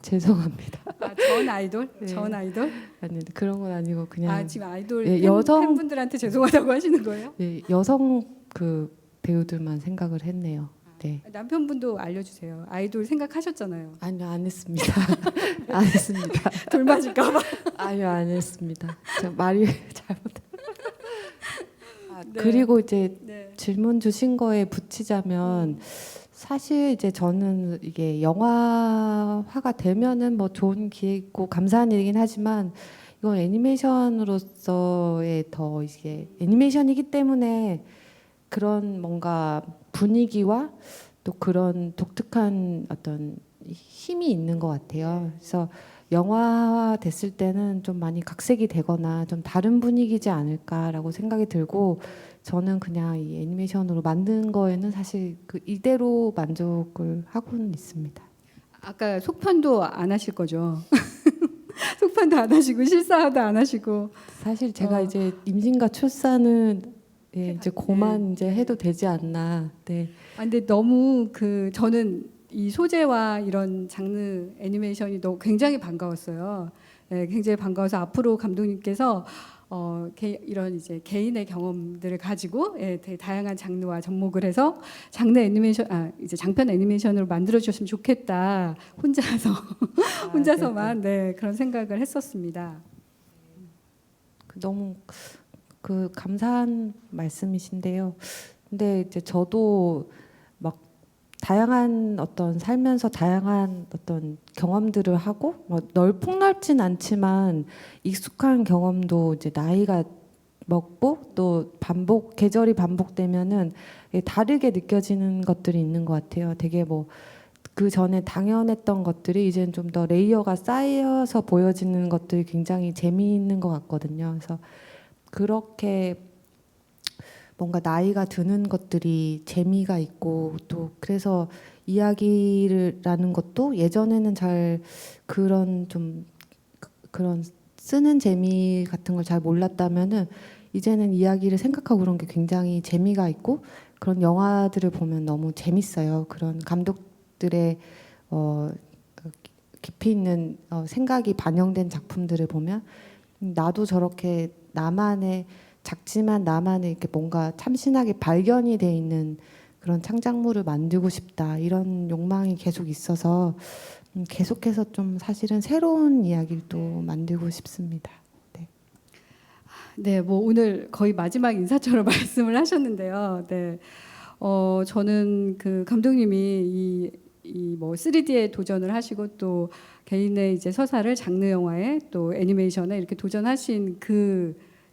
죄송합니다. 전 아이돌? 네. 전 아이돌? 아니 그런 건 아니고 그냥 지금 아이돌 예, 여성 팬분들한테 죄송하다고 하시는 거예요? 예, 여성 그 배우들만 생각을 했네요. 네. 남편분도 알려주세요. 아이돌 생각하셨잖아요. 아니요 안 했습니다. 안 했습니다. 돌 맞을까봐. 아니요 안 했습니다. 저 말이 잘못. 네. 그리고 이제 네. 질문 주신 거에 붙이자면 사실 이제 저는 이게 영화화가 되면은 뭐 좋은 기회고 감사한 일이긴 하지만 이건 애니메이션으로서의 더 이게 애니메이션이기 때문에 그런 뭔가 분위기와 또 그런 독특한 어떤 힘이 있는 것 같아요. 그래서 영화화 됐을 때는 좀 많이 각색이 되거나 좀 다른 분위기지 않을까라고 생각이 들고 저는 그냥 이 애니메이션으로 만든 거에는 사실 그 이대로 만족을 하고는 있습니다. 아까 속편도 안 하실 거죠? 속판도 안 하시고 실사도 안 하시고. 사실 제가 어. 이제 임신과 출산은 이제 그만 이제 해도 되지 않나. 네. 아, 근데 너무 저는 이 소재와 이런 장르 애니메이션이 굉장히 반가웠어요. 예, 굉장히 반가워서 앞으로 감독님께서 이런 이제 개인의 경험들을 가지고 되게 다양한 장르와 접목을 해서 이제 장편 애니메이션으로 만들어 주셨으면 좋겠다. 혼자서만 그런 생각을 했었습니다. 너무 감사한 말씀이신데요. 근데 이제 저도 막 다양한 살면서 다양한 경험들을 하고 폭넓진 않지만 익숙한 경험도 이제 나이가 먹고 또 계절이 반복되면은 다르게 느껴지는 것들이 있는 것 같아요. 되게 그 전에 당연했던 것들이 이제는 좀 더 레이어가 쌓여서 보여지는 것들이 굉장히 재미있는 것 같거든요. 그래서 그렇게 뭔가 나이가 드는 것들이 재미가 있고 또 그래서 이야기라는 것도 예전에는 잘 그런 쓰는 재미 같은 걸 잘 몰랐다면은 이제는 이야기를 생각하고 그런 게 굉장히 재미가 있고 그런 영화들을 보면 너무 재밌어요. 그런 감독들의 깊이 있는 생각이 반영된 작품들을 보면 나도 저렇게 작지만 나만의 이렇게 뭔가 참신하게 발견이 돼 있는 그런 창작물을 만들고 싶다 이런 욕망이 계속 있어서 계속해서 좀 사실은 새로운 이야기를 또 만들고 싶습니다. 네. 네, 오늘 거의 마지막 인사처럼 말씀을 하셨는데요. 네, 저는 감독님이 이 3D에 도전을 하시고 또 개인의 이제 서사를 장르 영화에 또 애니메이션에 이렇게 도전하신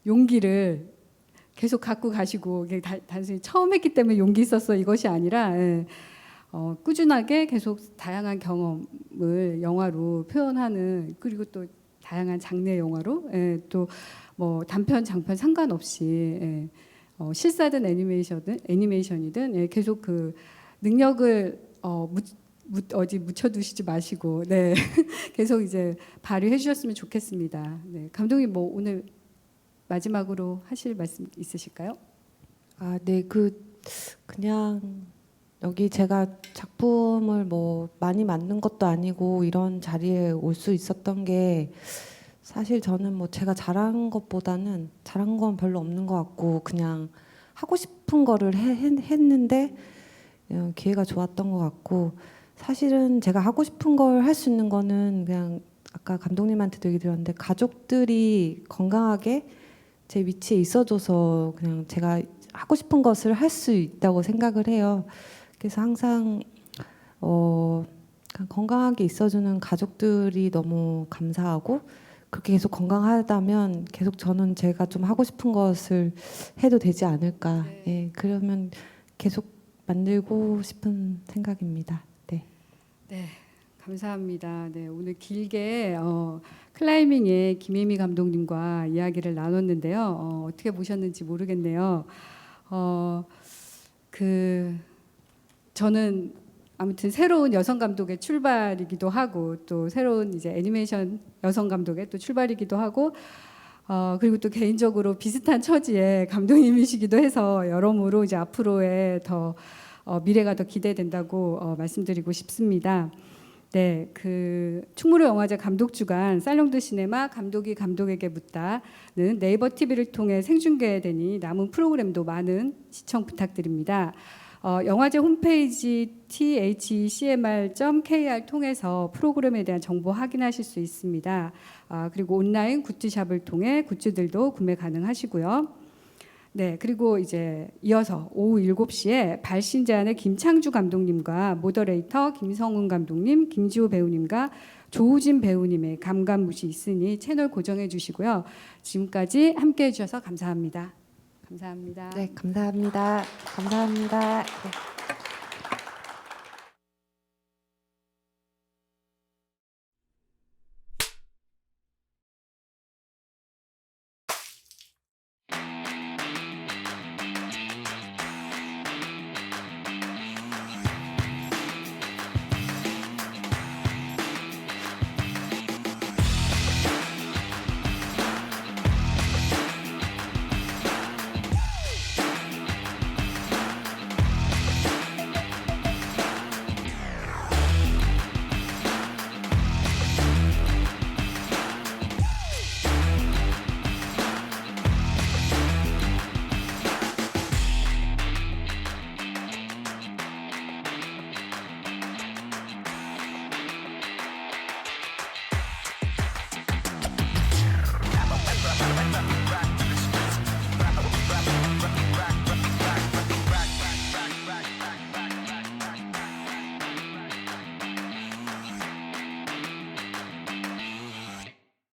용기를 계속 갖고 가시고 이게 단순히 처음 했기 때문에 용기 있었어 이것이 아니라 꾸준하게 계속 다양한 경험을 영화로 표현하는 그리고 또 다양한 장르의 영화로 또 단편 장편 상관없이 실사든 애니메이션이든 계속 능력을 어디 묻혀두시지 마시고 계속 이제 발휘해 주셨으면 좋겠습니다. 네, 감독님 오늘 마지막으로 하실 말씀 있으실까요? 네, 그냥 여기 제가 작품을 많이 만든 것도 아니고 이런 자리에 올 수 있었던 게 사실 저는 제가 잘한 것보다는 잘한 건 별로 없는 것 같고 그냥 하고 싶은 거를 했는데 기회가 좋았던 것 같고 사실은 제가 하고 싶은 걸 할 수 있는 거는 그냥 아까 감독님한테도 얘기 드렸는데 가족들이 건강하게 제 위치에 있어줘서 그냥 제가 하고 싶은 것을 할 수 있다고 생각을 해요. 그래서 항상 건강하게 있어주는 가족들이 너무 감사하고 그렇게 계속 건강하다면 계속 저는 제가 좀 하고 싶은 것을 해도 되지 않을까. 예, 그러면 계속 만들고 싶은 생각입니다. 네. 네, 감사합니다. 네, 오늘 길게 클라이밍의 김혜미 감독님과 이야기를 나눴는데요. 어떻게 보셨는지 모르겠네요. 저는 아무튼 새로운 여성 감독의 출발이기도 하고 또 새로운 이제 애니메이션 여성 감독의 또 출발이기도 하고 그리고 또 개인적으로 비슷한 처지의 감독님이시기도 해서 여러모로 이제 앞으로의 미래가 더 기대된다고 말씀드리고 싶습니다. 네, 충무로 영화제 감독 주간 살롱드 시네마 감독이 감독에게 묻다는 네이버 TV를 통해 생중계되니 남은 프로그램도 많은 시청 부탁드립니다. 영화제 홈페이지 thecmr.kr 통해서 프로그램에 대한 정보 확인하실 수 있습니다. 그리고 온라인 굿즈샵을 통해 굿즈들도 구매 가능하시고요. 네, 그리고 이제 이어서 오후 7시에 발신제안의 김창주 감독님과 모더레이터 김성훈 감독님, 김지호 배우님과 조우진 배우님의 감감무시 있으니 채널 고정해 주시고요. 지금까지 함께해 주셔서 감사합니다. 감사합니다. 네, 감사합니다. 감사합니다. 네.